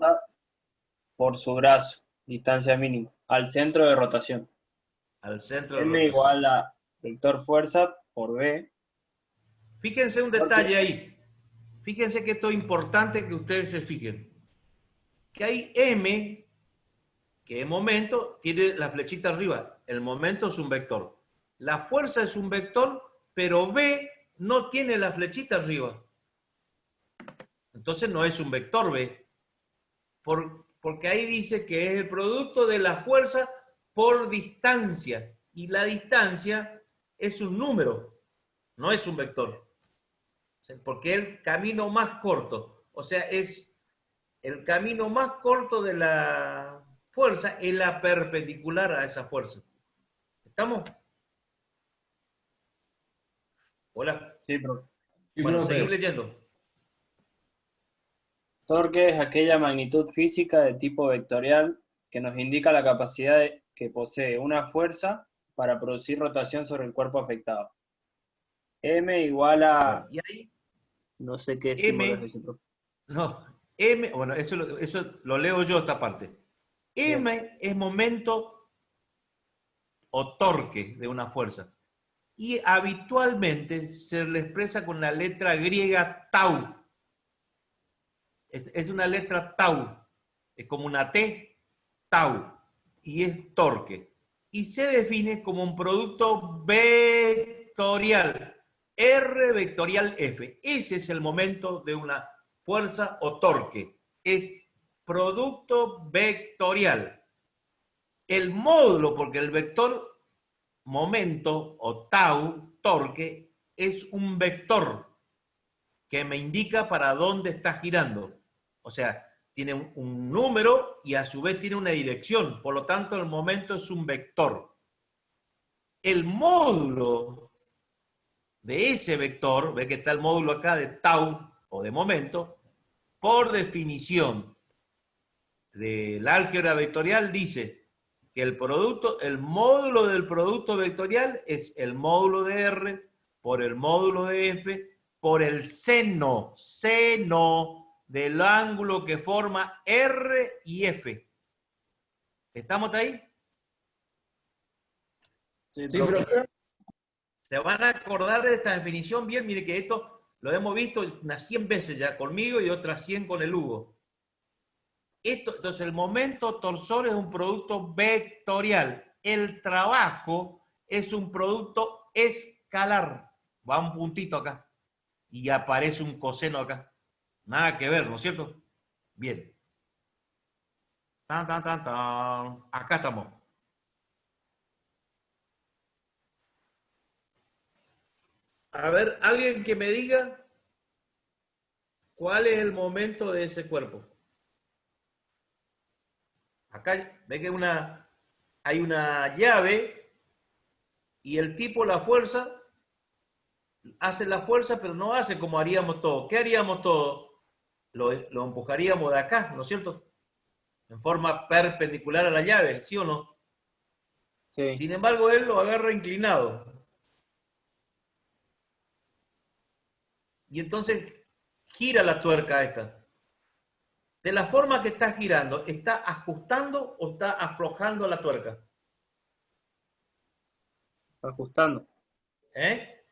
C: por su brazo, distancia mínima, al centro de rotación.
A: Al centro de
C: M
A: rotación.
C: igual a vector fuerza por B.
A: Fíjense un detalle ahí. Fíjense que esto es importante que ustedes se fijen. Que hay M, que en momento tiene la flechita arriba. El momento es un vector. La fuerza es un vector, pero B no tiene la flechita arriba. Entonces no es un vector B. Porque ahí dice que es el producto de la fuerza por distancia. Y la distancia es un número, no es un vector. Porque es el camino más corto. O sea, es el camino más corto de la fuerza, es la perpendicular a esa fuerza. ¿Estamos? Hola.
C: Sí, profe.
A: Bueno, seguir leyendo.
C: Torque es aquella magnitud física de tipo vectorial que nos indica la capacidad que posee una fuerza para producir rotación sobre el cuerpo afectado. M igual a...
A: Y ahí,
C: No sé qué
A: M,
C: símbolo es ese, profe.
A: no, M, bueno, eso lo leo yo esta parte. M es momento o torque de una fuerza. Y habitualmente se le expresa con la letra griega tau. Es una letra tau. Es como una T, tau. Y es torque. Y se define como un producto vectorial. R vectorial F. Ese es el momento de una fuerza o torque. Es producto vectorial. El módulo, porque el vector momento o tau, torque, es un vector que me indica para dónde está girando. O sea, tiene un número y a su vez tiene una dirección. Por lo tanto, el momento es un vector. El módulo de ese vector, ve que está el módulo acá de tau o de momento, por definición del álgebra vectorial dice que el módulo del producto vectorial es el módulo de R por el módulo de F por el seno del ángulo que forma R y F. ¿Estamos ahí?
C: Sí,
B: profe.
A: Se van a acordar de esta definición bien. Mire que esto lo hemos visto unas 100 veces ya conmigo y otras 100 con el Hugo. Entonces, el momento torsor es un producto vectorial. El trabajo es un producto escalar. Va un puntito acá y aparece un coseno acá. Nada que ver, ¿no es cierto? Bien. Tan, tan, tan, tan. Acá estamos. A ver, alguien que me diga cuál es el momento de ese cuerpo. Acá ve que hay una llave y el tipo, la fuerza, hace la fuerza, pero no hace como haríamos todo. ¿Qué haríamos todo? Lo empujaríamos de acá, ¿no es cierto? En forma perpendicular a la llave, ¿sí o no?
C: Sí.
A: Sin embargo, él lo agarra inclinado. Y entonces gira la tuerca esta. De la forma que está girando, ¿está ajustando o está aflojando la tuerca?
C: Ajustando.
A: ¿Eh?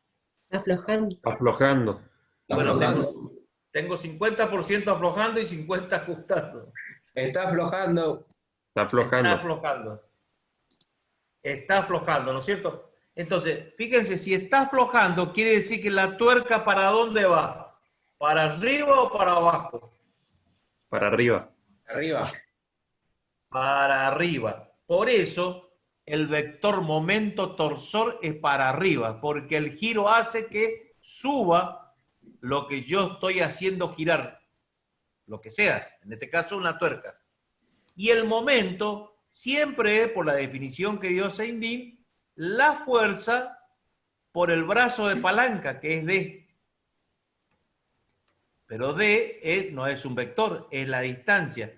J: Aflojando.
I: Aflojando.
A: Bueno, tengo 50% aflojando y 50% ajustando.
B: Está aflojando.
I: Está aflojando.
A: Está aflojando. Está aflojando, ¿no es cierto? Entonces, fíjense, si está aflojando, quiere decir que la tuerca ¿para dónde va? ¿Para arriba o para abajo?
I: Para arriba.
B: Arriba.
A: Para arriba. Por eso, el vector momento torsor es para arriba, porque el giro hace que suba lo que yo estoy haciendo girar, lo que sea, en este caso una tuerca. Y el momento siempre es, por la definición que dio Seindin, la fuerza por el brazo de palanca, que es D. Pero D no es un vector, es la distancia.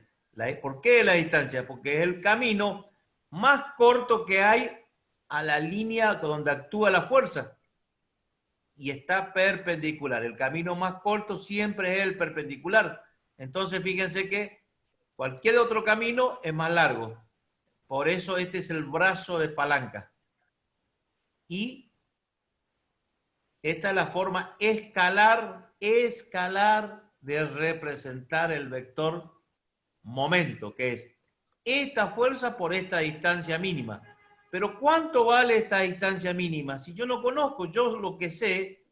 A: ¿Por qué la distancia? Porque es el camino más corto que hay a la línea donde actúa la fuerza. Y está perpendicular. El camino más corto siempre es el perpendicular. Entonces, fíjense que cualquier otro camino es más largo. Por eso este es el brazo de palanca. Y esta es la forma escalar de representar el vector momento, que es esta fuerza por esta distancia mínima. Pero ¿cuánto vale esta distancia mínima? Si yo no conozco, yo lo que sé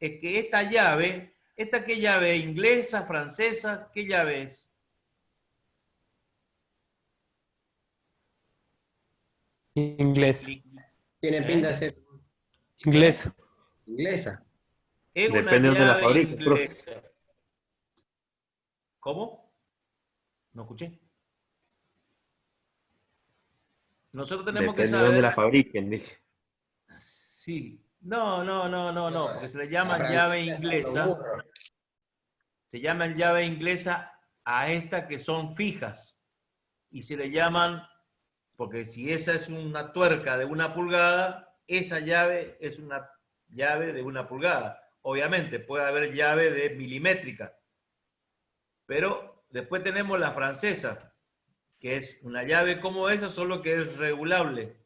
A: es que esta llave, ¿qué llave es? ¿Inglesa, francesa? ¿Qué llave es?
J: Inglés.
E: Tiene pinta de ser
J: Inglés.
E: inglesa.
A: Es una
I: Depende de dónde la
A: llave
I: fabriques, profe.
A: inglesa. ¿Cómo? No escuché. Nosotros tenemos que
I: Depende de dónde la
A: saber.
I: fabriquen, dice.
A: Sí. No, porque se le llama llave inglesa. Se llama llave inglesa a estas que son fijas. Y se le llaman, porque si esa es una tuerca de 1 pulgada, esa llave es una llave de 1 pulgada. Obviamente puede haber llave de milimétrica. Pero después tenemos la francesa, que es una llave como esa, solo que es regulable.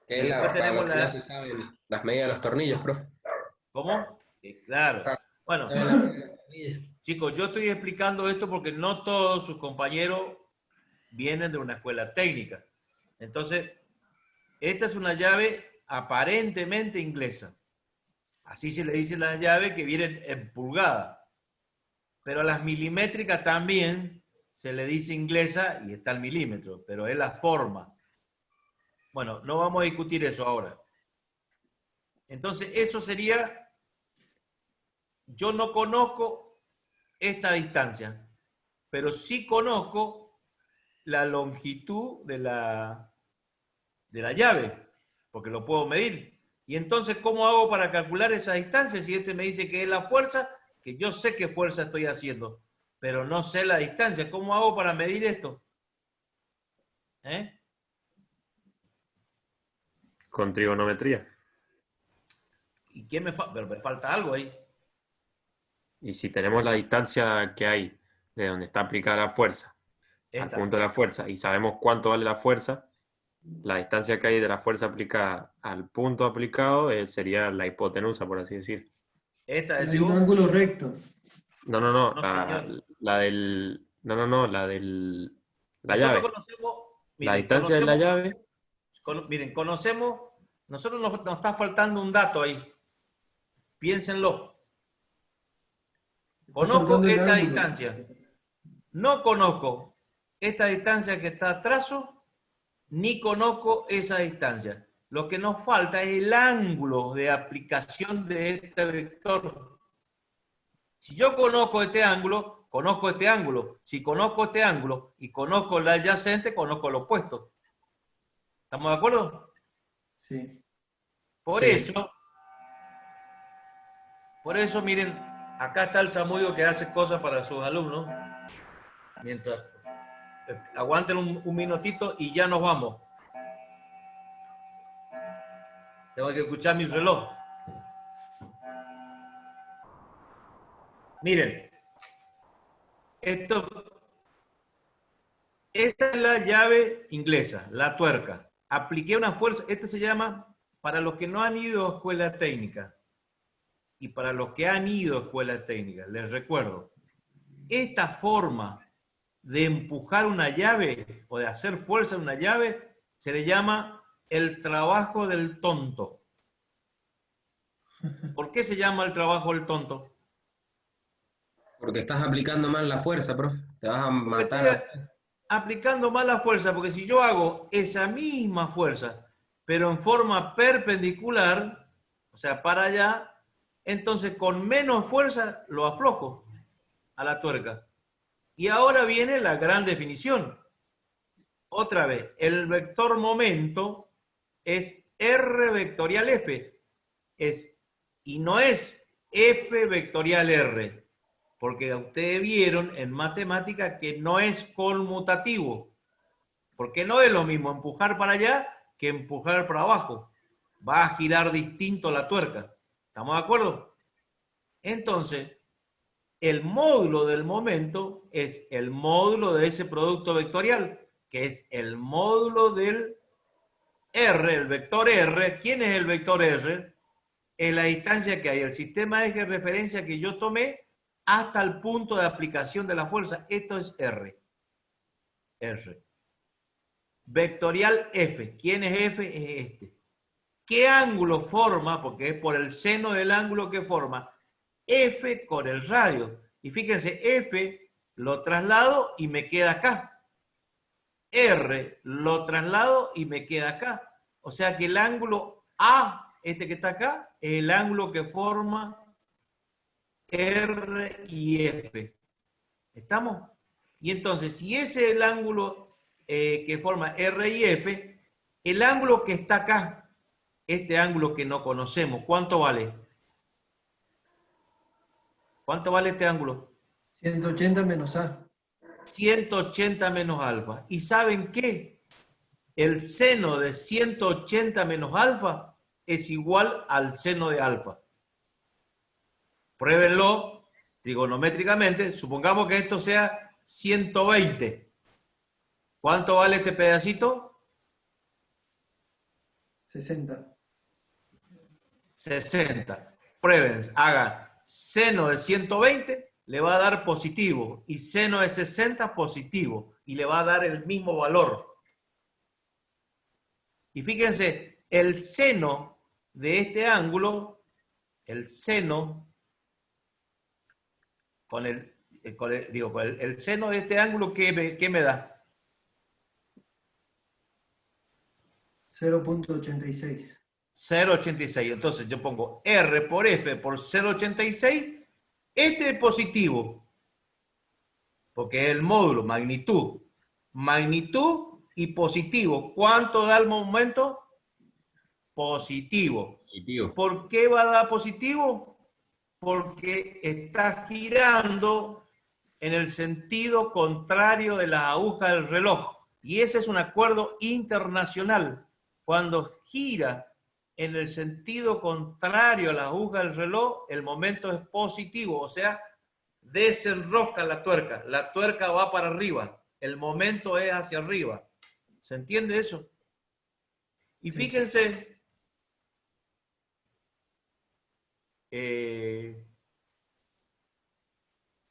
E: Que es
A: Después tenemos
E: para los que no se saben las medidas de los tornillos, profe.
A: ¿Cómo? Claro. Bueno, chicos, yo estoy explicando esto porque no todos sus compañeros vienen de una escuela técnica. Entonces, esta es una llave aparentemente inglesa. Así se le dice la llave que vienen en pulgada. Pero a las milimétricas también se le dice inglesa y está el milímetro, pero es la forma. Bueno, no vamos a discutir eso ahora. Entonces, eso sería, yo no conozco esta distancia, pero sí conozco la longitud de la llave, porque lo puedo medir. Y entonces, ¿cómo hago para calcular esa distancia? Si este me dice que es la fuerza, que yo sé qué fuerza estoy haciendo, pero no sé la distancia. ¿Cómo hago para medir esto?
I: Con trigonometría.
A: ¿Y qué me falta? Pero me falta algo ahí.
I: Y si tenemos la distancia que hay de donde está aplicada la fuerza, al punto de la fuerza, y sabemos cuánto vale la fuerza, la distancia que hay de la fuerza aplicada al punto aplicado sería la hipotenusa, por así decir.
A: Esta
B: Hay un ángulo recto.
I: No, la llave. La distancia de la llave.
A: Miren, nosotros nos está faltando un dato ahí. Piénsenlo. Conozco esta distancia. No conozco esta distancia que está a trazo, ni conozco esa distancia. Lo que nos falta es el ángulo de aplicación de este vector. Si yo conozco este ángulo, conozco este ángulo. Si conozco este ángulo y conozco el adyacente, conozco el opuesto. ¿Estamos de acuerdo?
B: Sí.
A: Por eso, miren, acá está el Samudio que hace cosas para sus alumnos. Mientras, aguanten un minutito y ya nos vamos. Tengo que escuchar mi reloj. Miren, esta es la llave inglesa, la tuerca. Apliqué una fuerza, este se llama, para los que no han ido a escuela técnica y para los que han ido a escuela técnica, les recuerdo, esta forma de empujar una llave o de hacer fuerza en una llave se le llama el trabajo del tonto. ¿Por qué se llama el trabajo del tonto?
E: Porque estás aplicando mal la fuerza, profe. Te vas a matar.
A: Aplicando mal la fuerza, porque si yo hago esa misma fuerza, pero en forma perpendicular, o sea, para allá, entonces con menos fuerza lo aflojo a la tuerca. Y ahora viene la gran definición. Otra vez, el vector momento es R vectorial F. Y no es F vectorial R. porque ustedes vieron en matemática que no es conmutativo, porque no es lo mismo empujar para allá que empujar para abajo. Va a girar distinto la tuerca. ¿Estamos de acuerdo? Entonces, el módulo del momento es el módulo de ese producto vectorial, que es el módulo del R, el vector R. ¿Quién es el vector R? Es la distancia que hay, el sistema de eje de referencia que yo tomé hasta el punto de aplicación de la fuerza. Esto es R. R. Vectorial F. ¿Quién es F? Es este. ¿Qué ángulo forma? Porque es por el seno del ángulo que forma. F con el radio. Y fíjense, F lo traslado y me queda acá. R lo traslado y me queda acá. O sea que el ángulo A, este que está acá, es el ángulo que forma R y F. ¿Estamos? Y entonces, si ese es el ángulo que forma R y F, el ángulo que está acá, este ángulo que no conocemos, ¿cuánto vale? ¿Cuánto vale este ángulo?
B: 180 menos A.
A: 180 menos alfa. ¿Y saben qué? El seno de 180 menos alfa es igual al seno de alfa. Pruébenlo trigonométricamente. Supongamos que esto sea 120. ¿Cuánto vale este pedacito?
B: 60.
A: 60. Prueben, hagan seno de 120, le va a dar positivo, y seno de 60 positivo, y le va a dar el mismo valor. Y fíjense, el seno de este ángulo, el seno, el seno de este ángulo, ¿qué me da?
B: 0.86.
A: 0.86. Entonces yo pongo R por F por 0.86. Este es positivo, porque es el módulo, magnitud. Magnitud y positivo. ¿Cuánto da el momento? Positivo. ¿Por qué va a dar positivo? Porque está girando en el sentido contrario de las agujas del reloj. Y ese es un acuerdo internacional. Cuando gira en el sentido contrario a la aguja del reloj, el momento es positivo, o sea, desenrosca la tuerca. La tuerca va para arriba, el momento es hacia arriba. ¿Se entiende eso? Y fíjense,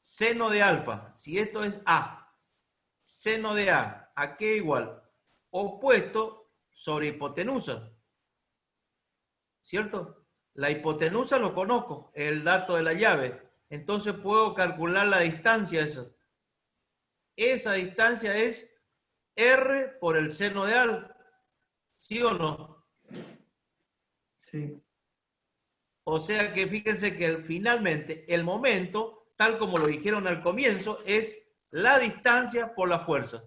A: seno de alfa, si esto es A, seno de A, ¿a qué igual? Opuesto sobre hipotenusa. ¿Cierto? La hipotenusa lo conozco, es el dato de la llave. Entonces puedo calcular la distancia esa. Esa distancia es R por el seno de A. ¿Sí o no?
B: Sí.
A: O sea que fíjense que finalmente el momento, tal como lo dijeron al comienzo, es la distancia por la fuerza.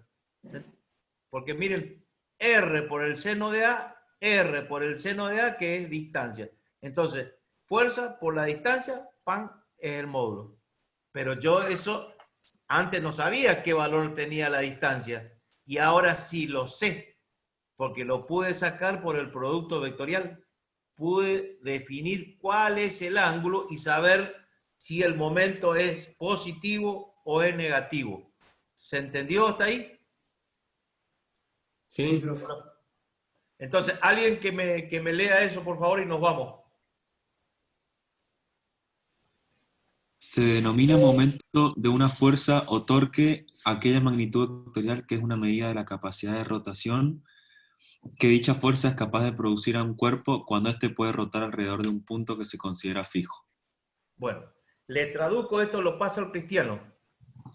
A: Porque miren, R por el seno de A, R por el seno de A, que es distancia. Entonces, fuerza por la distancia, pan, es el módulo. Pero yo eso antes no sabía qué valor tenía la distancia. Y ahora sí lo sé, porque lo pude sacar por el producto vectorial. Pude definir cuál es el ángulo y saber si el momento es positivo o es negativo. ¿Se entendió hasta ahí?
E: Sí.
A: Entonces, alguien que me lea eso, por favor, y nos vamos.
G: Se denomina momento de una fuerza o torque aquella magnitud vectorial que es una medida de la capacidad de rotación que dicha fuerza es capaz de producir a un cuerpo cuando éste puede rotar alrededor de un punto que se considera fijo.
A: Bueno, le traduzco esto, lo pasa al cristiano.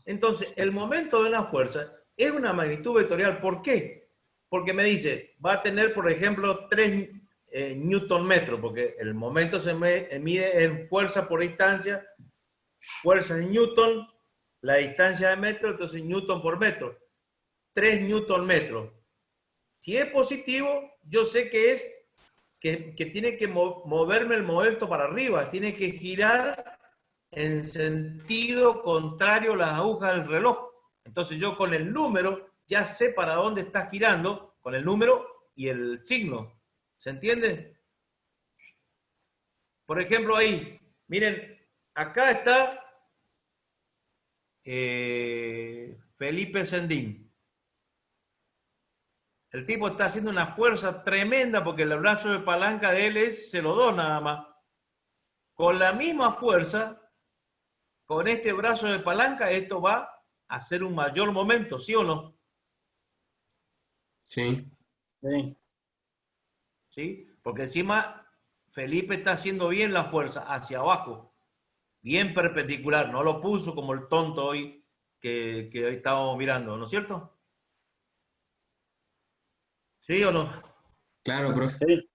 A: Entonces, el momento de una fuerza es una magnitud vectorial. ¿Por qué? Porque me dice, va a tener, por ejemplo, 3 newton metros, porque el momento se mide en fuerza por distancia, fuerza en newton, la distancia de metro, entonces newton por metro. 3 newton metros. Si es positivo, yo sé que es que tiene que moverme el momento para arriba, tiene que girar en sentido contrario a las agujas del reloj. Entonces yo con el número ya sé para dónde está girando, con el número y el signo. ¿Se entiende? Por ejemplo ahí, miren, acá está Felipe Sendín. El tipo está haciendo una fuerza tremenda porque el brazo de palanca de él es 0,2 nada más. Con la misma fuerza, con este brazo de palanca, esto va a hacer un mayor momento, ¿sí o no?
E: Sí.
C: Sí.
A: ¿Sí? Porque encima Felipe está haciendo bien la fuerza hacia abajo, bien perpendicular, no lo puso como el tonto hoy que hoy estábamos mirando, ¿no es cierto? ¿Sí o no?
E: Claro, profe.
C: Sí.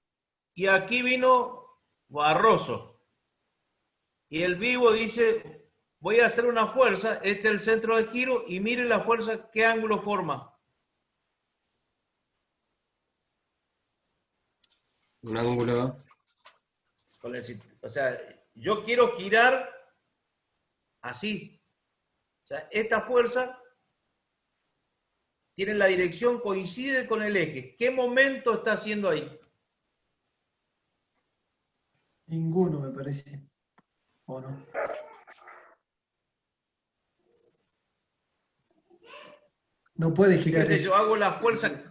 A: Y aquí vino Barroso. Y el vivo dice, voy a hacer una fuerza, este es el centro de giro, y miren la fuerza, qué ángulo forma.
E: Un ángulo.
A: O sea, yo quiero girar así. O sea, esta fuerza tiene la dirección, coincide con el eje. ¿Qué momento está haciendo ahí?
B: Ninguno, me parece. ¿O no? No puede girar
A: Fíjense,
B: eso.
A: yo hago la fuerza.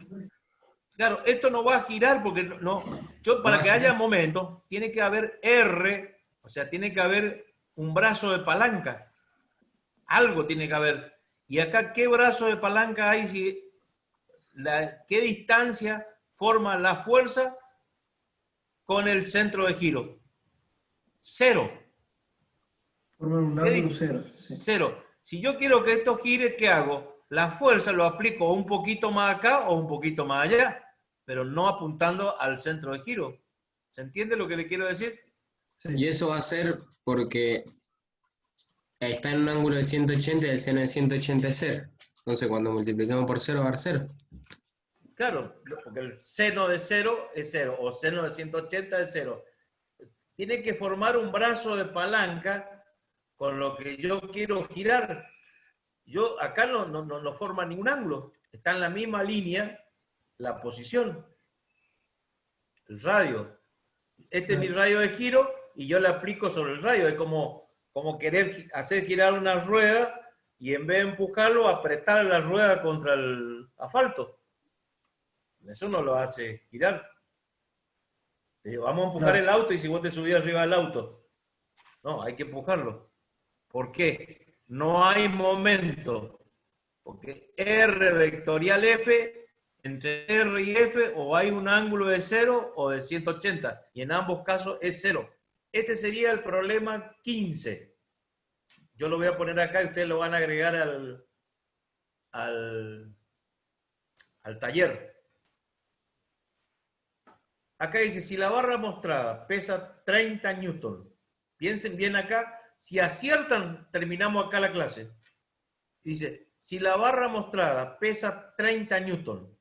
A: Claro, esto no va a girar porque no. Yo, para que haya momento, tiene que haber R, o sea, tiene que haber un brazo de palanca. Algo tiene que haber. Y acá, ¿qué brazo de palanca hay? ¿Qué distancia forma la fuerza con el centro de giro? Cero.
B: Forman un ángulo cero. Sí.
A: Cero. Si yo quiero que esto gire, ¿qué hago? La fuerza lo aplico un poquito más acá o un poquito más allá, pero no apuntando al centro de giro. ¿Se entiende lo que le quiero decir?
B: Sí.
E: Y eso va a ser porque está en un ángulo de 180 y el seno de 180 es 0. Entonces cuando multiplicamos por 0 va a dar 0.
A: Claro, porque el seno de 0 es 0, o seno de 180 es 0. Tiene que formar un brazo de palanca con lo que yo quiero girar. Yo acá no forma ningún ángulo. Está en la misma línea la posición. El radio. Este es mi radio de giro y yo le aplico sobre el radio. Es como querer hacer girar una rueda y en vez de empujarlo, apretar la rueda contra el asfalto. Eso no lo hace girar. Te digo, vamos a empujar el auto y si vos te subís arriba del auto. No, hay que empujarlo. ¿Por qué? No hay momento. Porque R vectorial F, entre R y F, o hay un ángulo de 0 o de 180. Y en ambos casos es 0. Este sería el problema 15. Yo lo voy a poner acá y ustedes lo van a agregar al taller. Acá dice, si la barra mostrada pesa 30 newton, piensen bien acá, si aciertan, terminamos acá la clase. Dice, si la barra mostrada pesa 30 newton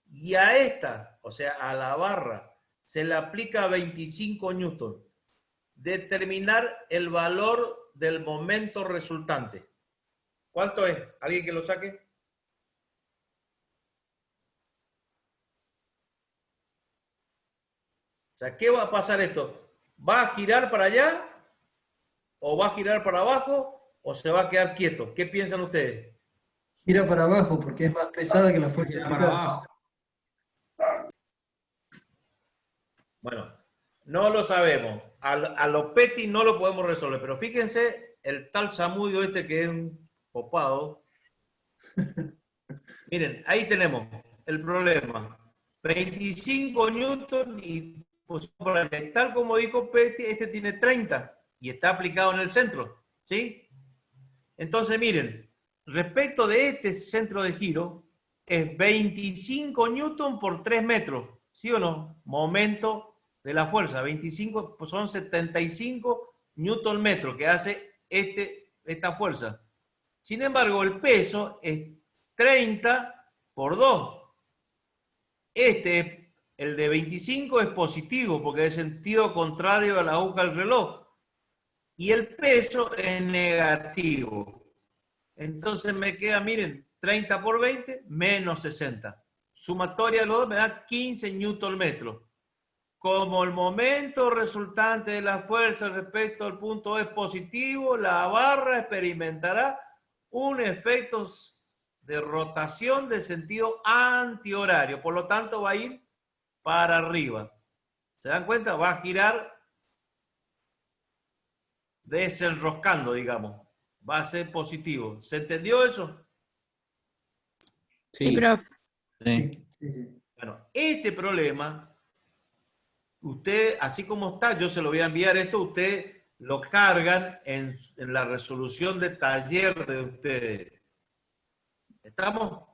A: y a esta, o sea, a la barra, se le aplica 25 newton, determinar el valor del momento resultante. ¿Cuánto es? ¿Alguien que lo saque? O sea, ¿qué va a pasar esto? ¿Va a girar para allá? ¿O va a girar para abajo? ¿O se va a quedar quieto? ¿Qué piensan ustedes?
B: Gira para abajo porque es más pesada que la fuerza
E: Gira
B: aplicada.
E: para abajo.
A: Bueno, no lo sabemos. A lo Petty no lo podemos resolver. Pero fíjense, el tal Samudio este que es un copado. Miren, ahí tenemos el problema. 25 newton y pues, tal como dijo Petty, este tiene 30 y está aplicado en el centro. ¿Sí? Entonces, miren, respecto de este centro de giro, es 25 newton por 3 metros. ¿Sí o no? Momento de la fuerza. 25 pues son 75 newton metro que hace esta fuerza. Sin embargo, el peso es 30 por 2. El de 25 es positivo porque es sentido contrario a la aguja del reloj. y el peso es negativo. Entonces me queda, miren, 30 por 20 menos 60. Sumatoria de los dos me da 15 Nm. Como el momento resultante de la fuerza respecto al punto es positivo, la barra experimentará un efecto de rotación de sentido antihorario. Por lo tanto, va a ir para arriba. ¿Se dan cuenta? Va a girar desenroscando, digamos. Va a ser positivo. ¿Se entendió eso?
F: Sí, profe.
H: Sí.
A: Bueno, este problema, usted, así como está, yo se lo voy a enviar esto, usted lo cargan en la resolución de taller de ustedes. ¿Estamos?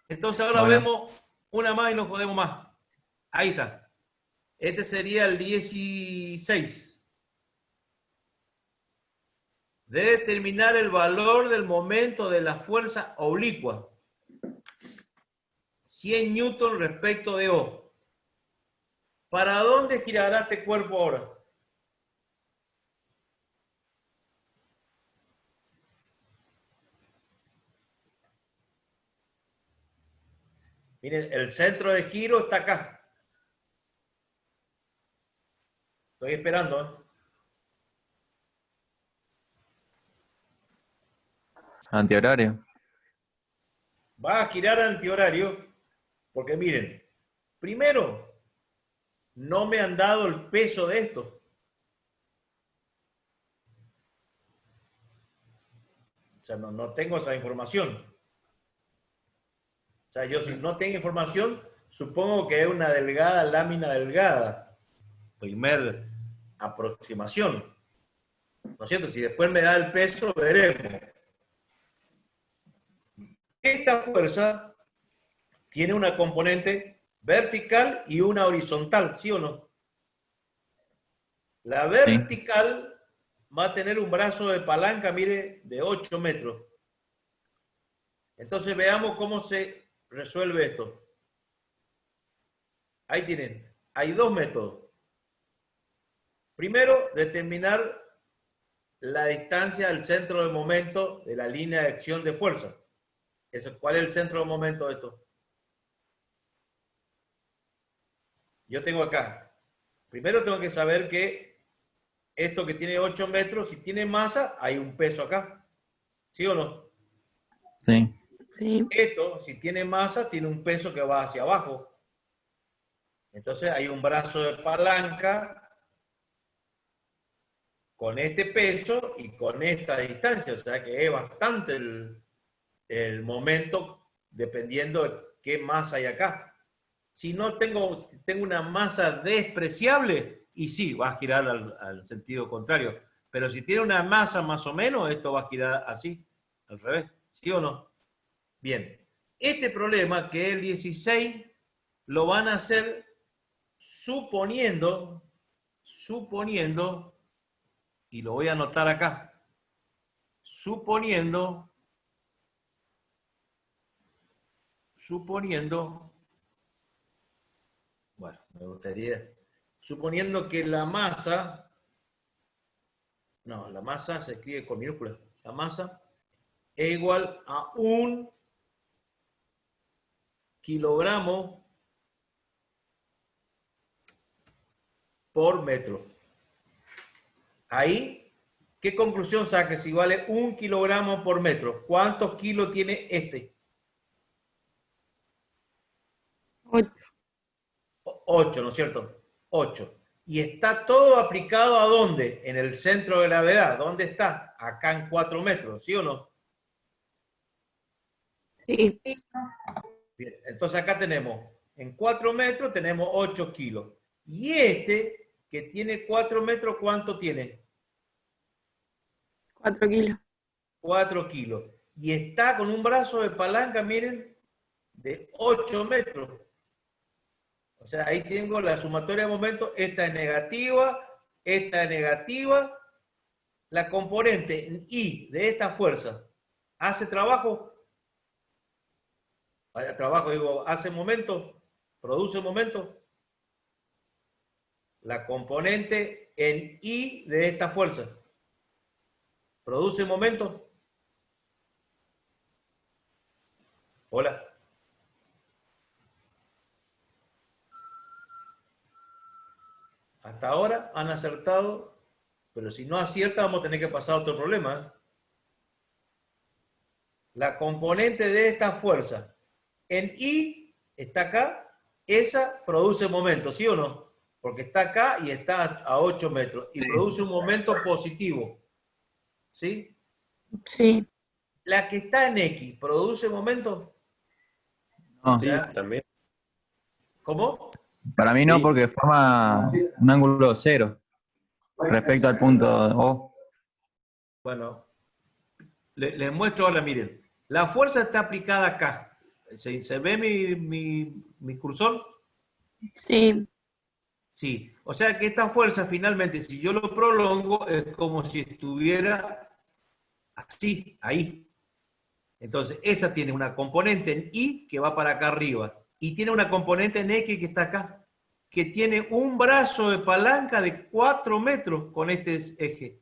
A: Entonces ahora
H: Bueno.
A: vemos una más y nos jodemos más. Ahí está. Este sería el 16. Debe determinar el valor del momento de la fuerza oblicua. 100 newton respecto de O. ¿Para dónde girará este cuerpo ahora? Miren, el centro de giro está acá. Estoy esperando, ¿eh?
H: Antihorario.
A: Va a girar antihorario porque miren, primero, no me han dado el peso de esto. O sea, no tengo esa información. O sea, yo si no tengo información, supongo que es una delgada lámina delgada. Primer aproximación. ¿No es cierto? Si después me da el peso, veremos. Esta fuerza tiene una componente vertical y una horizontal, ¿sí o no? La vertical va a tener un brazo de palanca, mire, de 8 metros. Entonces veamos cómo se resuelve esto. Ahí tienen. Hay dos métodos. Primero, determinar la distancia del centro de momento de la línea de acción de fuerza. ¿Cuál es el centro de momento de esto? Yo tengo acá. Primero tengo que saber que esto que tiene 8 metros, si tiene masa, hay un peso acá. ¿Sí o no?
H: Sí.
F: Sí.
A: Esto, si tiene masa, tiene un peso que va hacia abajo. Entonces hay un brazo de palanca con este peso y con esta distancia. O sea que es bastante el momento dependiendo de qué masa hay acá. Si no tengo una masa despreciable, y sí, va a girar al sentido contrario. Pero si tiene una masa más o menos, esto va a girar así, al revés. ¿Sí o no? Bien. Este problema, que es el 16, lo van a hacer suponiendo, y lo voy a anotar acá, suponiendo, bueno, me gustaría, suponiendo que la masa, no, la masa se escribe con minúsculas, la masa es igual a 1 kilogramo por metro. Ahí, ¿qué conclusión saques? Si vale 1 kilogramo por metro, ¿cuántos kilos tiene este? 8, ¿no es cierto? 8. Y está todo aplicado ¿a dónde? En el centro de gravedad. ¿Dónde está? Acá en 4 metros, ¿sí o no?
F: Sí.
A: Bien, entonces acá tenemos, en 4 metros tenemos 8 kilos. Y este, que tiene 4 metros, ¿cuánto tiene?
F: 4 kilos.
A: 4 kilos. Y está con un brazo de palanca, miren, de 8 metros. O sea, ahí tengo la sumatoria de momentos. Esta es negativa, esta es negativa. La componente I de esta fuerza hace trabajo. Trabajo, digo, hace momento, produce momento. La componente en I de esta fuerza, ¿produce momento? Hola. Hasta ahora han acertado, pero si no acierta vamos a tener que pasar a otro problema, ¿eh? La componente de esta fuerza en I está acá, esa produce momento, ¿sí o no? Porque está acá y está a 8 metros y produce un momento positivo, ¿sí?
K: Sí.
A: La que está en X, ¿produce momento?
H: No.
A: O sea,
I: También.
A: ¿cómo?
H: Para mí no,
I: Sí.
H: porque forma un ángulo cero respecto al punto O.
A: Bueno, les muestro ahora, miren. La fuerza está aplicada acá. ¿Se ve mi cursor?
K: Sí.
A: Sí. O sea que esta fuerza finalmente, si yo lo prolongo, es como si estuviera así, ahí. Entonces, esa tiene una componente en Y que va para acá arriba. Y tiene una componente en X que está acá, que tiene un brazo de palanca de 4 metros con este eje.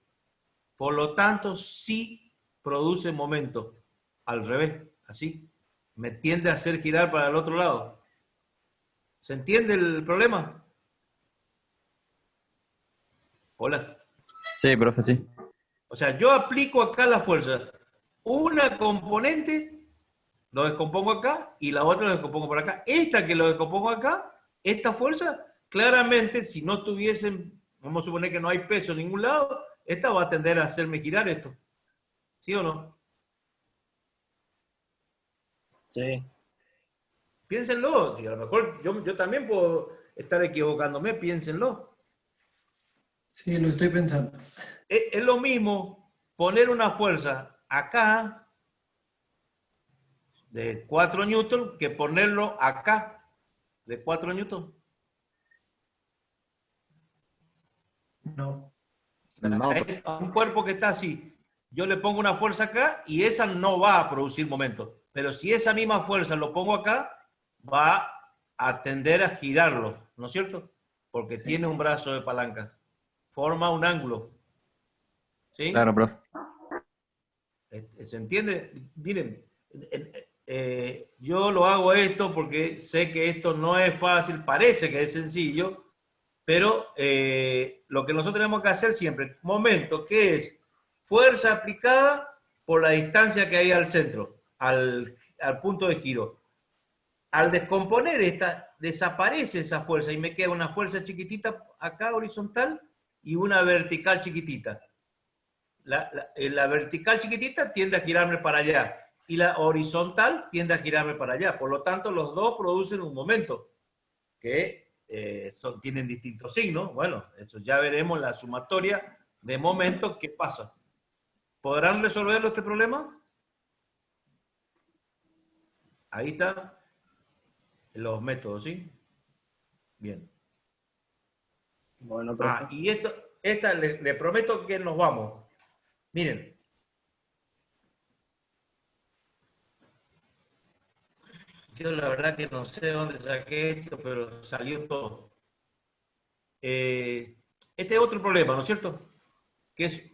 A: Por lo tanto, sí produce momento. Al revés, así. Me tiende a hacer girar para el otro lado. ¿Se entiende el problema? Hola.
H: Sí, profe, sí.
A: O sea, yo aplico acá la fuerza. Una componente lo descompongo acá y la otra lo descompongo por acá. Esta que lo descompongo acá, esta fuerza, claramente, si no tuviesen, vamos a suponer que no hay peso en ningún lado, esta va a tender a hacerme girar esto. ¿Sí o no?
C: Sí.
A: Piénsenlo. Si a lo mejor yo también puedo estar equivocándome, piénsenlo.
B: Sí, lo estoy pensando.
A: Es lo mismo poner una fuerza acá de 4 newton que ponerlo acá de 4 newton.
B: No.
C: No,
A: A un cuerpo que está así, yo le pongo una fuerza acá y esa no va a producir momento. Pero si esa misma fuerza lo pongo acá, va a tender a girarlo, ¿no es cierto? Porque tiene un brazo de palanca. Forma un ángulo. ¿Sí?
H: Claro, profe.
A: ¿Se entiende? Miren, yo lo hago esto porque sé que esto no es fácil, parece que es sencillo, pero lo que nosotros tenemos que hacer siempre, momento, ¿qué es? Fuerza aplicada por la distancia que hay al centro, al punto de giro. Al descomponer esta, desaparece esa fuerza y me queda una fuerza chiquitita acá horizontal y una vertical chiquitita. La vertical chiquitita tiende a girarme para allá y la horizontal tiende a girarme para allá. Por lo tanto, los dos producen un momento que tienen distintos signos. Bueno, eso ya veremos la sumatoria de momentos que pasa. ¿Podrán resolverlo este problema? Ahí están los métodos, ¿sí? Bien.
C: Bueno, profe.
A: Y esta le prometo que nos vamos. Miren. Yo la verdad que no sé dónde saqué esto, pero salió todo. Este es otro problema, ¿no es cierto? Que es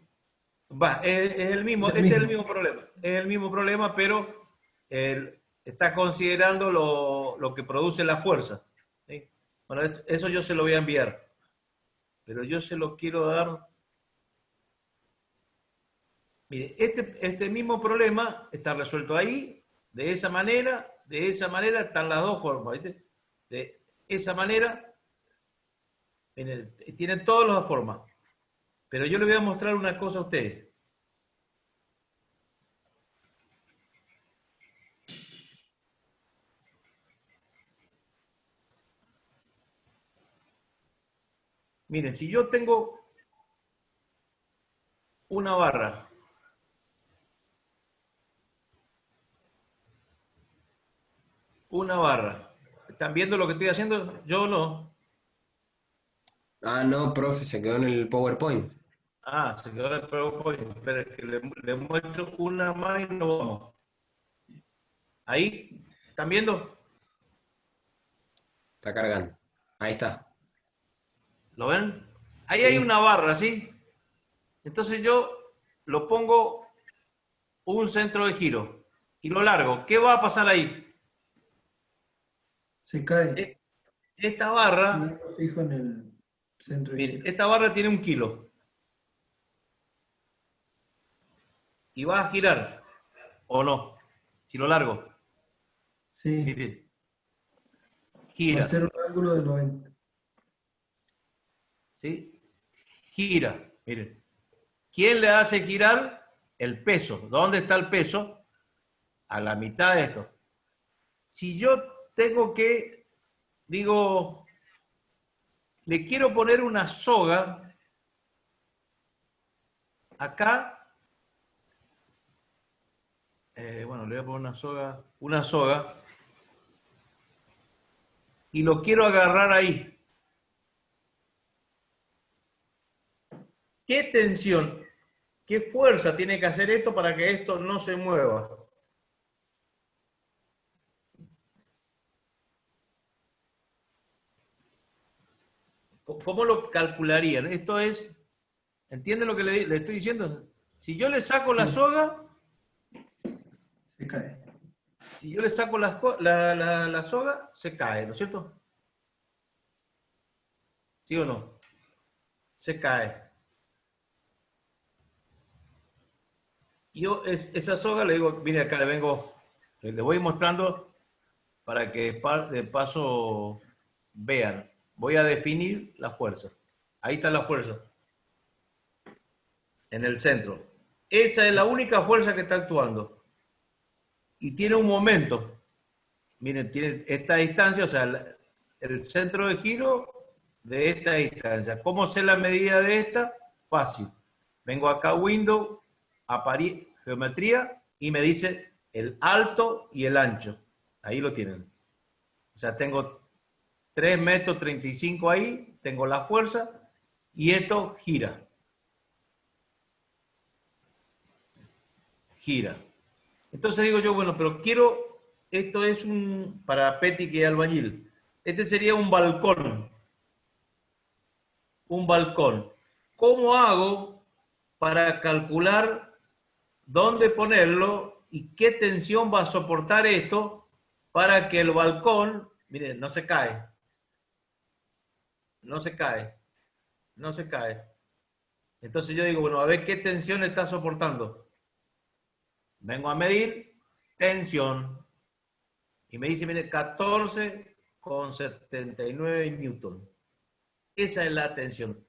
A: el mismo,
B: Es el
A: este es el
B: mismo.
A: mismo problema. Es el mismo problema, pero está considerando lo que produce la fuerza. ¿Sí? Bueno, eso yo se lo voy a enviar. Pero yo se lo quiero dar. Mire, este mismo problema está resuelto ahí, de esa manera, están las dos formas, ¿viste? De esa manera, tienen todas las formas. Pero yo les voy a mostrar una cosa a ustedes. Miren, si yo tengo una barra, ¿están viendo lo que estoy haciendo? Yo no.
E: Ah, no, profe, se quedó en el PowerPoint.
A: Se quedó el PowerPoint. Espera, que le muestro una más y nos vamos. Ahí, ¿están viendo?
E: Está cargando. Ahí está.
A: ¿Lo ven? Ahí hay una barra, ¿sí? Entonces yo lo pongo un centro de giro y lo largo. ¿Qué va a pasar ahí?
B: Se cae.
A: Esta barra,
B: Lo fijo en el centro de
A: mire,
B: giro.
A: esta barra tiene 1 kilo. Y va a girar, ¿o no? Si lo largo.
B: Sí.
A: Mire.
B: Va a
A: Gira.
B: ser un ángulo de 90.
A: ¿Sí? Gira. Miren. ¿Quién le hace girar? El peso. ¿Dónde está el peso? A la mitad de esto. Si yo tengo que, digo, le quiero poner una soga acá. Bueno, le voy a poner una soga. Y lo quiero agarrar ahí. ¿Qué tensión, qué fuerza tiene que hacer esto para que esto no se mueva? ¿Cómo lo calcularían? Esto es, ¿entienden lo que le estoy diciendo? Si yo le saco la soga,
B: se cae.
A: Si yo le saco la soga, se cae, ¿no es cierto? ¿Sí o no? Se cae. Yo esa soga le digo, mire acá, le voy mostrando para que de paso vean. Voy a definir la fuerza. Ahí está la fuerza. En el centro. Esa es la única fuerza que está actuando. Y tiene un momento. Miren, tiene esta distancia, o sea, el centro de giro de esta distancia. ¿Cómo sé la medida de esta? Fácil. Vengo acá a Window, a geometría, y me dice el alto y el ancho. Ahí lo tienen. O sea, tengo 3,35 metros ahí, tengo la fuerza, y esto gira. Gira. Entonces digo yo, bueno, pero quiero, esto es un, para Petty que es albañil, este sería un balcón. Un balcón. ¿Cómo hago para calcular dónde ponerlo y qué tensión va a soportar esto para que el balcón, miren, no se cae? No se cae. No se cae. Entonces yo digo, bueno, a ver qué tensión está soportando. Vengo a medir tensión y me dice, mire, 14,79 newton. Esa es la tensión.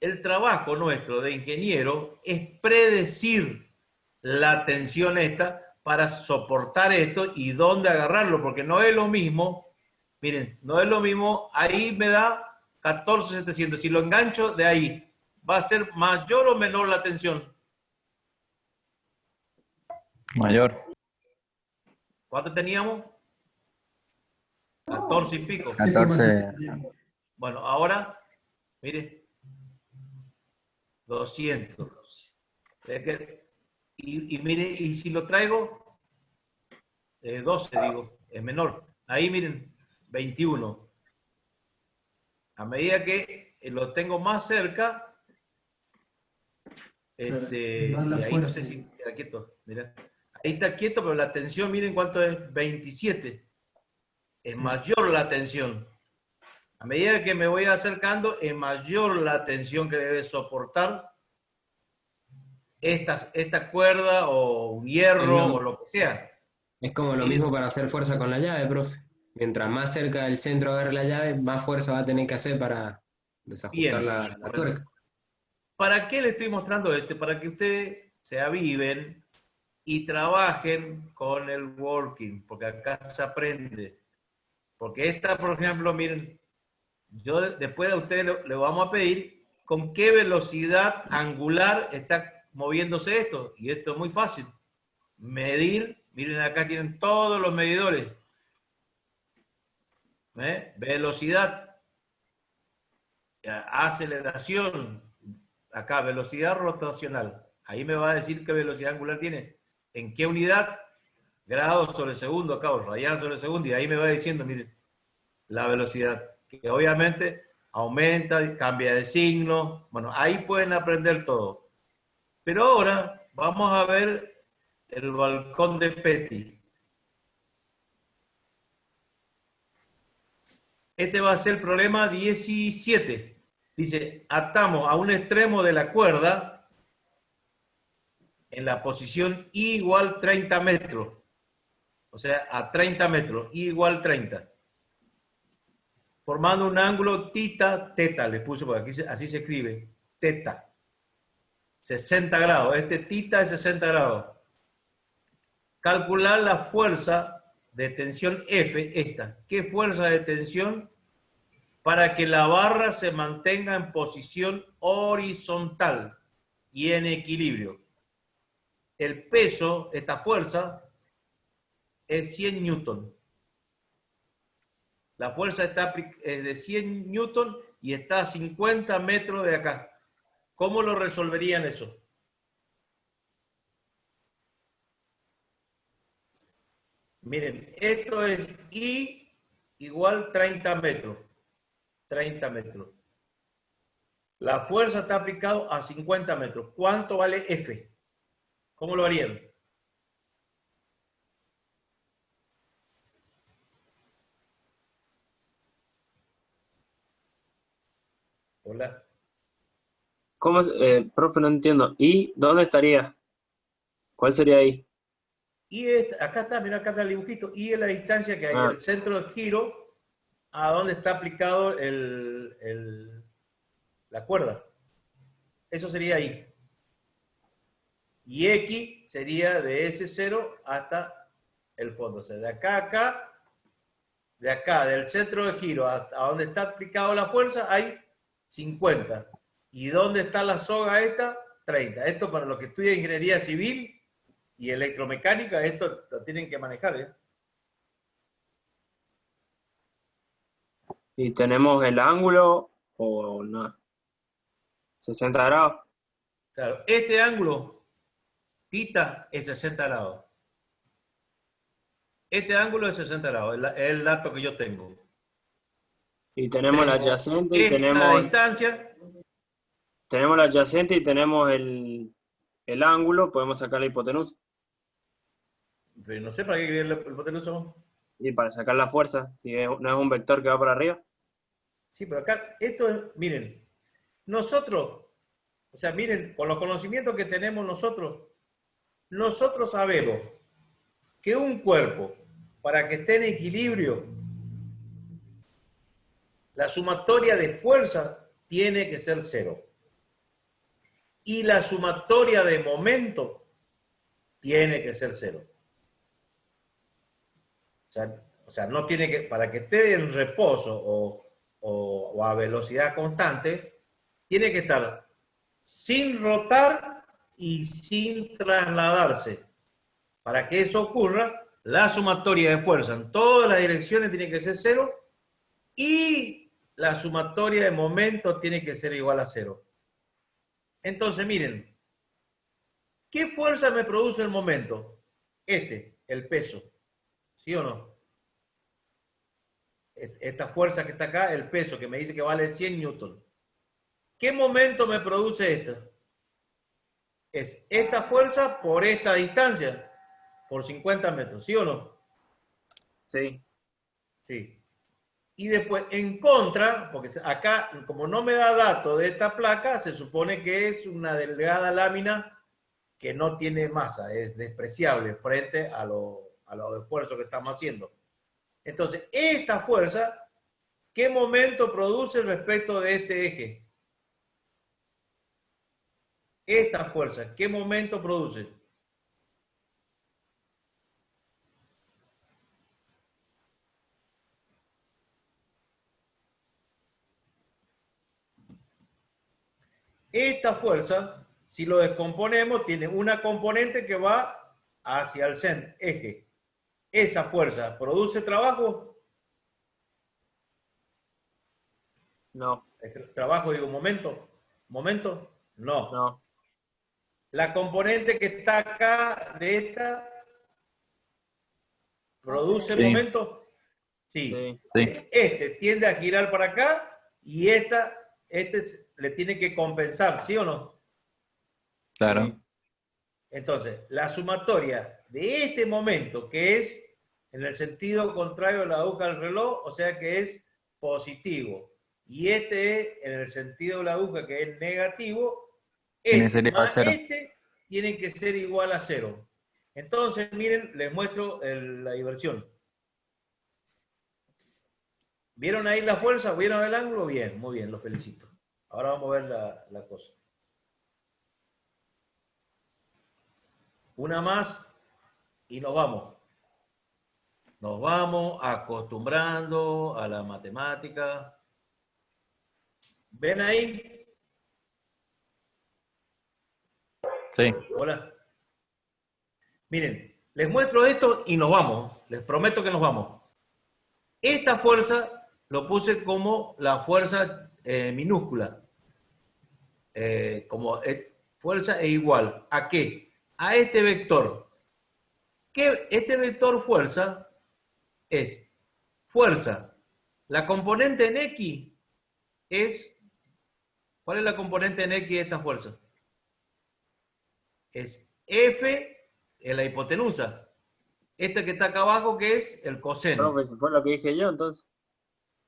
A: El trabajo nuestro de ingeniero es predecir la tensión esta para soportar esto y dónde agarrarlo, porque no es lo mismo, miren, no es lo mismo, ahí me da 14,700. Si lo engancho de ahí, ¿va a ser mayor o menor la tensión?
H: Mayor.
A: ¿Cuánto teníamos? 14 y pico.
H: 14.
A: Bueno, ahora, mire, 200. Y mire, y si lo traigo, 12, digo, es menor. Ahí miren, 21. A medida que lo tengo más cerca, y ahí no sé si queda quieto, mira. Ahí está quieto, pero la tensión, miren cuánto es, 27. Es mayor la tensión. A medida que me voy acercando, es mayor la tensión que debe soportar esta cuerda o un hierro o lo que sea.
E: Es como lo mismo para hacer fuerza con la llave, profe. Mientras más cerca del centro agarre la llave, más fuerza va a tener que hacer para desajustar la tuerca.
A: ¿Para qué le estoy mostrando esto? Para que ustedes se aviven y trabajen con el working, porque acá se aprende. Porque esta, por ejemplo, miren, yo después a ustedes le vamos a pedir con qué velocidad angular está moviéndose esto. Y esto es muy fácil. Medir, miren acá tienen todos los medidores. Velocidad, aceleración, acá velocidad rotacional. Ahí me va a decir qué velocidad angular tiene. ¿En qué unidad? Grados sobre segundo, acá, o radianes sobre segundo. Y ahí me va diciendo, miren, la velocidad. Que obviamente aumenta, cambia de signo. Bueno, ahí pueden aprender todo. Pero ahora vamos a ver el balcón de Petty. Este va a ser el problema 17. Dice, atamos a un extremo de la cuerda en la posición I igual 30 metros. O sea, a 30 metros, I igual 30. Formando un ángulo teta, le puse porque aquí así se escribe, teta. 60 grados, este tita es 60 grados. Calcular la fuerza de tensión F, esta. ¿Qué fuerza de tensión? Para que la barra se mantenga en posición horizontal y en equilibrio. El peso, esta fuerza, es 100 newton. La fuerza está de 100 newton y está a 50 metros de acá. ¿Cómo lo resolverían eso? Miren, esto es I igual 30 metros. 30 metros. La fuerza está aplicada a 50 metros. ¿Cuánto vale F? ¿Cómo lo harían? Hola.
C: ¿Cómo, profe, no entiendo? ¿Y dónde estaría? ¿Cuál sería ahí?
A: Y acá está, mira, acá está el dibujito. Y es la distancia que hay del centro de giro a donde está aplicado la cuerda. Eso sería ahí. Y X sería de ese 0 hasta el fondo. O sea, de acá a acá, de acá, del centro de giro hasta donde está aplicado la fuerza, hay 50. ¿Y dónde está la soga esta? 30. Esto para los que estudian ingeniería civil y electromecánica, esto lo tienen que manejar, ¿eh?
C: ¿Y tenemos el ángulo o no? 60 grados.
A: Claro, este ángulo, tita, es 60 grados. Este ángulo es 60 grados, es el dato que yo tengo.
C: Y tenemos la adyacente y
A: esta
C: tenemos...
A: distancia.
C: Tenemos la adyacente y tenemos el ángulo, podemos sacar la hipotenusa.
A: Pero no sé para qué quiere el hipotenusa.
C: Y para sacar la fuerza, si no es un vector que va para arriba.
A: Sí, pero acá, esto es, miren, nosotros, o sea, miren, con los conocimientos que tenemos nosotros sabemos que un cuerpo, para que esté en equilibrio, la sumatoria de fuerza tiene que ser 0. Y la sumatoria de momento tiene que ser 0. O sea, no tiene que, para que esté en reposo o a velocidad constante, tiene que estar sin rotar y sin trasladarse. Para que eso ocurra, la sumatoria de fuerza en todas las direcciones tiene que ser 0 y la sumatoria de momento tiene que ser igual a 0. Entonces, miren, ¿qué fuerza me produce el momento? El peso. ¿Sí o no? Esta fuerza que está acá, el peso, que me dice que vale 100 newton. ¿Qué momento me produce esta? Es esta fuerza por esta distancia, por 50 metros, ¿sí o no?
C: Sí.
A: Sí. Y después, en contra, porque acá, como no me da dato de esta placa, se supone que es una delgada lámina que no tiene masa, es despreciable frente a los esfuerzos que estamos haciendo. Entonces, esta fuerza, ¿qué momento produce respecto de este eje? Esta fuerza, ¿qué momento produce? Esta fuerza, si lo descomponemos, tiene una componente que va hacia el eje. ¿Esa fuerza produce trabajo?
C: No.
A: ¿Trabajo, digo, momento? ¿Momento? No.
C: No.
A: La componente que está acá de esta, ¿produce momento? Sí.
H: Sí.
A: Este tiende a girar para acá y le tiene que compensar, ¿sí o no?
H: Claro.
A: Entonces, la sumatoria de este momento, que es en el sentido contrario de la aguja del reloj, o sea que es positivo, y este es en el sentido de la aguja que es negativo,
H: Tiene que
A: este
H: ser igual a
A: más
H: cero.
A: este tienen que ser igual a 0. Entonces, miren, les muestro la diversión. ¿Vieron ahí la fuerza? ¿Vieron el ángulo? Bien, muy bien, los felicito. Ahora vamos a ver la cosa. Una más y nos vamos. Nos vamos acostumbrando a la matemática. ¿Ven ahí?
H: Sí.
A: Hola. Miren, les muestro esto y nos vamos. Les prometo que nos vamos. Esta fuerza lo puse como la fuerza minúscula. Como fuerza es igual. ¿A qué? A este vector. ¿Qué? Este vector fuerza es fuerza. La componente en X es... ¿Cuál es la componente en X de esta fuerza? Es F en la hipotenusa. Este que está acá abajo, que es el coseno.
C: Profe, si fue lo que dije yo, entonces.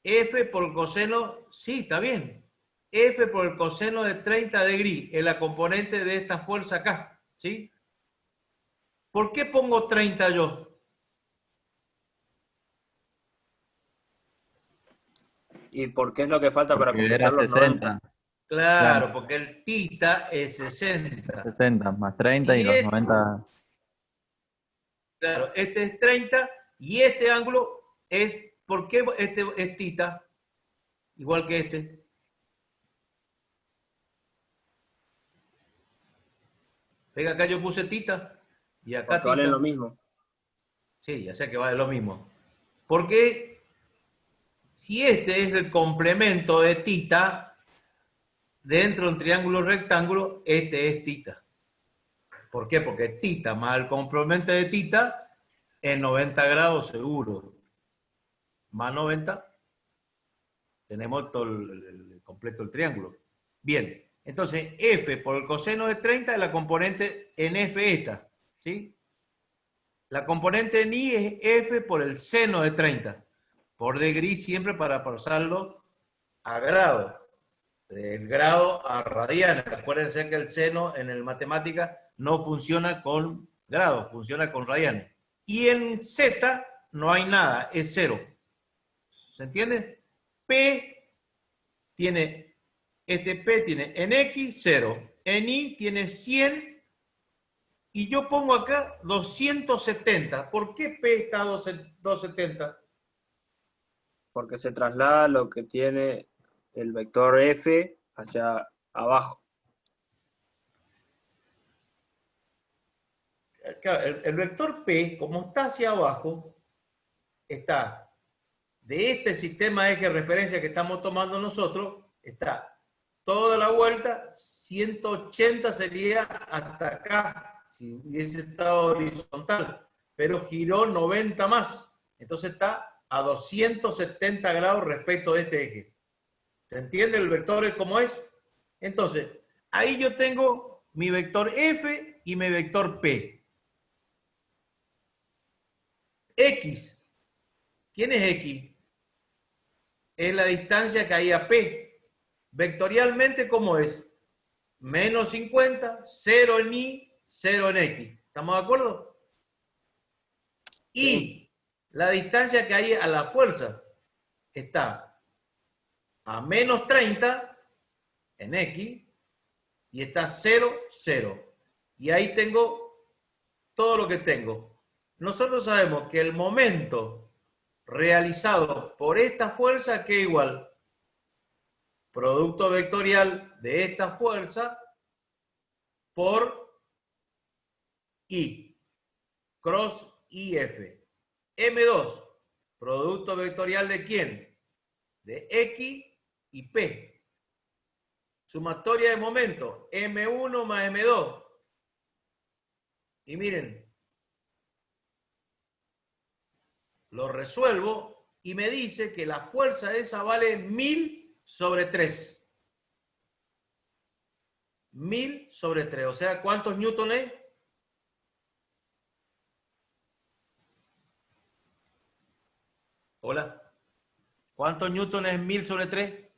A: F por el coseno, sí, está bien. F por el coseno de 30 de gris es la componente de esta fuerza acá, ¿sí? ¿Por qué pongo 30 yo?
C: ¿Y por qué es lo que falta para
H: Porque era
C: completar los 90?
H: 60.
A: Claro, porque el tita es 60.
H: 60 más 30 y
A: Y
H: los 90.
A: Claro, este es 30 y este ángulo es, ¿por qué este es tita? Igual que este. Venga, acá yo puse tita y acá
C: Porque
A: tita.
C: valen lo mismo.
A: Sí, ya sé que vale lo mismo. Porque si este es el complemento de tita, dentro de un triángulo rectángulo, este es tita. ¿Por qué? Porque tita más el complemento de tita es 90 grados seguro. Más 90, tenemos todo el completo del triángulo. Bien, entonces F por el coseno de 30 es la componente en F esta, ¿sí? La componente en I es F por el seno de 30. Por de gris siempre para pasarlo a grado. Del grado a radianes. Acuérdense que el seno en el matemática no funciona con grados, funciona con radianes. Y en Z no hay nada, es 0. ¿Se entiende? P tiene, P tiene en X 0, en Y tiene 100 y yo pongo acá 270. ¿Por qué P está 270?
C: Porque se traslada lo que tiene el vector F hacia abajo.
A: Claro, el vector P, como está hacia abajo, está de este sistema de eje de referencia que estamos tomando nosotros, está toda la vuelta, 180 sería hasta acá, si hubiese estado horizontal, pero giró 90 más, entonces está a 270 grados respecto de este eje. ¿Se entiende el vector cómo es? Entonces, ahí yo tengo mi vector F y mi vector P. X. ¿Quién es X? Es la distancia que hay a P. Vectorialmente, ¿cómo es? Menos 50, 0 en Y, 0 en X. ¿Estamos de acuerdo? Y la distancia que hay a la fuerza está a menos 30 en X y está 0, 0. Y ahí tengo todo lo que tengo. Nosotros sabemos que el momento realizado por esta fuerza, que es igual producto vectorial de esta fuerza por I, cross IF. M2, producto vectorial de quién? De X y P. Sumatoria de momento, M1 más M2. Y miren, lo resuelvo y me dice que la fuerza de esa vale 1000 sobre 3. 1000 sobre 3. O sea, ¿cuántos newtones? Hola. ¿Cuántos newtones es 1000 sobre 3?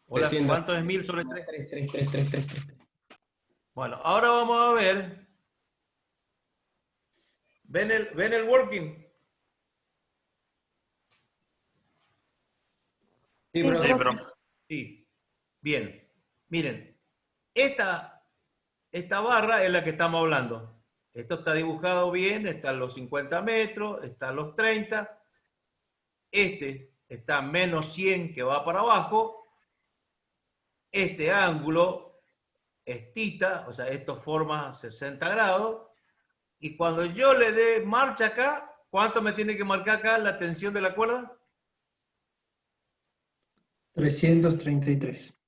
A: Hola,
E: 300.
A: ¿cuánto es 1000 sobre 3?
E: 3.
A: Bueno, ahora vamos a ver. ¿Ven el working?
E: Sí, profe.
I: Sí, profe.
A: Sí. Bien. Miren, esta barra es la que estamos hablando. Esto está dibujado bien, están los 50 metros, están los 30. Este está menos 100 que va para abajo. Este ángulo es tita, o sea, esto forma 60 grados. Y cuando yo le dé marcha acá, ¿cuánto me tiene que marcar acá la tensión de la cuerda?
B: 333.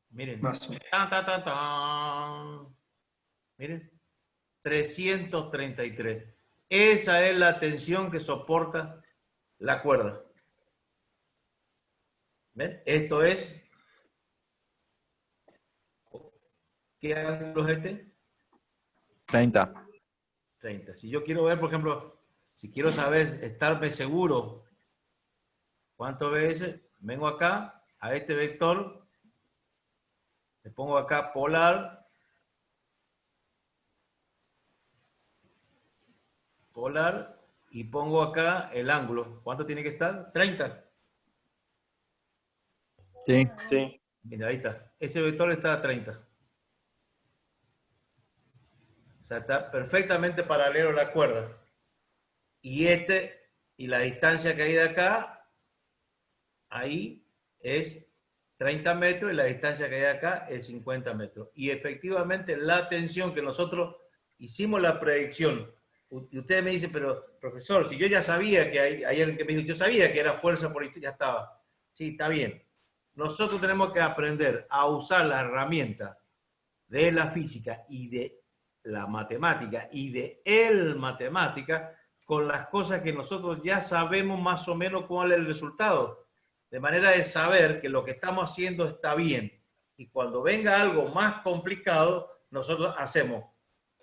A: Miren.
B: Más o menos.
A: Tan, tan, tan, tan. Miren. 333. Esa es la tensión que soporta la cuerda. ¿Ven? Esto es... ¿Qué ángulo es este?
H: 30.
A: 30. Si yo quiero ver, por ejemplo, si quiero saber, estarme seguro cuánto veces, vengo acá a este vector, le pongo acá polar, y pongo acá el ángulo. ¿Cuánto tiene que estar? 30.
H: Sí.
I: Sí.
A: Mira, ahí está. Ese vector está a 30. O sea, está perfectamente paralelo a la cuerda. Y la distancia que hay de acá, ahí es 30 metros, y la distancia que hay de acá es 50 metros. Y efectivamente la tensión que nosotros hicimos la predicción, y ustedes me dicen, pero profesor, si yo ya sabía que hay alguien que me dijo, yo sabía que era fuerza por ya estaba. Sí, está bien. Nosotros tenemos que aprender a usar la herramienta de la física y de la matemática y de el matemática con las cosas que nosotros ya sabemos más o menos cuál es el resultado. De manera de saber que lo que estamos haciendo está bien. Y cuando venga algo más complicado, nosotros hacemos,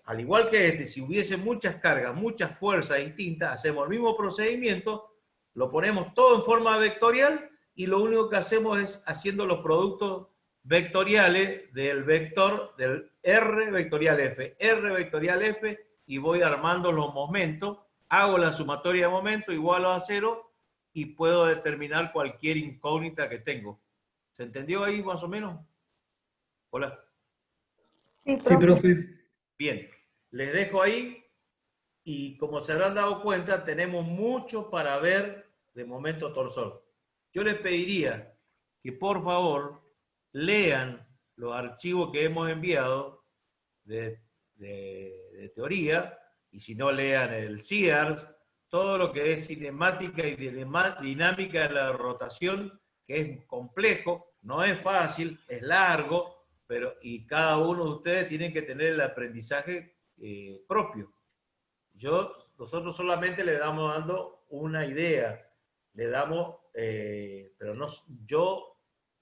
A: al igual que si hubiese muchas cargas, muchas fuerzas distintas, hacemos el mismo procedimiento, lo ponemos todo en forma vectorial y lo único que hacemos es haciendo los productos vectoriales del vector del R vectorial F, y voy armando los momentos, hago la sumatoria de momentos igual a 0 y puedo determinar cualquier incógnita que tengo. ¿Se entendió ahí más o menos? Hola.
B: Sí, profe.
A: Bien, les dejo ahí y como se habrán dado cuenta, tenemos mucho para ver de momento torsor. Yo les pediría que por favor lean los archivos que hemos enviado de teoría, y si no lean el CIARS, todo lo que es cinemática y dinámica de la rotación, que es complejo, no es fácil, es largo, y cada uno de ustedes tiene que tener el aprendizaje propio. Nosotros solamente le damos dando una idea, le damos, pero no, yo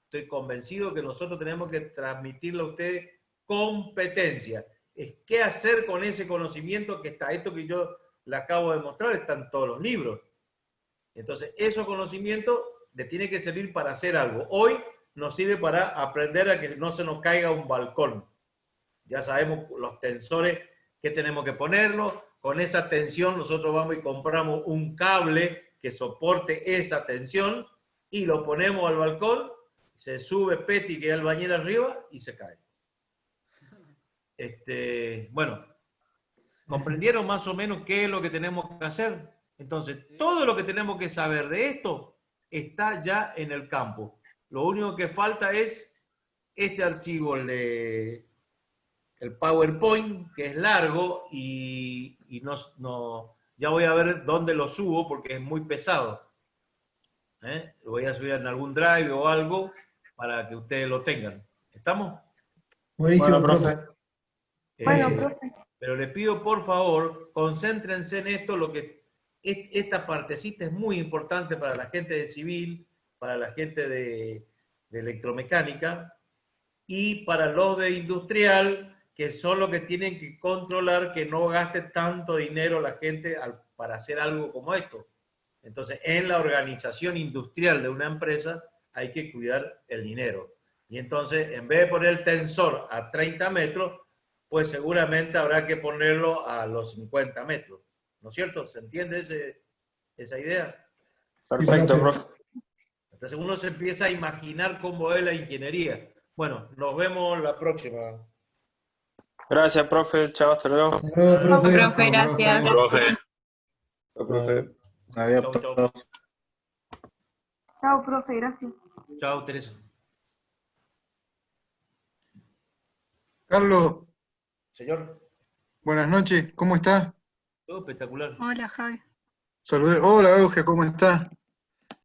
A: estoy convencido que nosotros tenemos que transmitirle a ustedes competencia. Es qué hacer con ese conocimiento que está, esto que yo le acabo de mostrar, está en todos los libros. Entonces, esos conocimientos le tiene que servir para hacer algo. Hoy nos sirve para aprender a que no se nos caiga un balcón. Ya sabemos los tensores que tenemos que ponerlo. Con esa tensión nosotros vamos y compramos un cable que soporte esa tensión y lo ponemos al balcón, se sube Petty, que es el bañero arriba, y se cae. Bueno, ¿comprendieron más o menos qué es lo que tenemos que hacer? Entonces, todo lo que tenemos que saber de esto está ya en el campo. Lo único que falta es este archivo, el PowerPoint, que es largo y ya voy a ver dónde lo subo porque es muy pesado. Lo voy a subir en algún drive o algo para que ustedes lo tengan. ¿Estamos?
B: Buenísimo, profe.
A: Pero les pido, por favor, concéntrense en esto, lo que esta partecita es muy importante para la gente de civil, para la gente de electromecánica y para los de industrial, que son los que tienen que controlar que no gaste tanto dinero la gente para hacer algo como esto. Entonces, en la organización industrial de una empresa hay que cuidar el dinero. Y entonces, en vez de poner el tensor a 30 metros, pues seguramente habrá que ponerlo a los 50 metros. ¿No es cierto? ¿Se entiende esa idea?
C: Perfecto, profe.
A: Entonces uno se empieza a imaginar cómo es la ingeniería. Bueno, nos vemos la próxima.
C: Gracias, profe. Chao, hasta luego.
F: Profe, gracias.
I: Profe.
A: Profe.
L: Adiós,
A: Chau, chau.
L: profe.
F: Chao, profe, gracias.
A: Chao, Teresa.
M: Carlos,
A: Señor,
M: buenas noches, ¿cómo estás?
A: todo espectacular.
K: Hola, Javi.
M: Saludé. Hola, Euge, ¿cómo estás?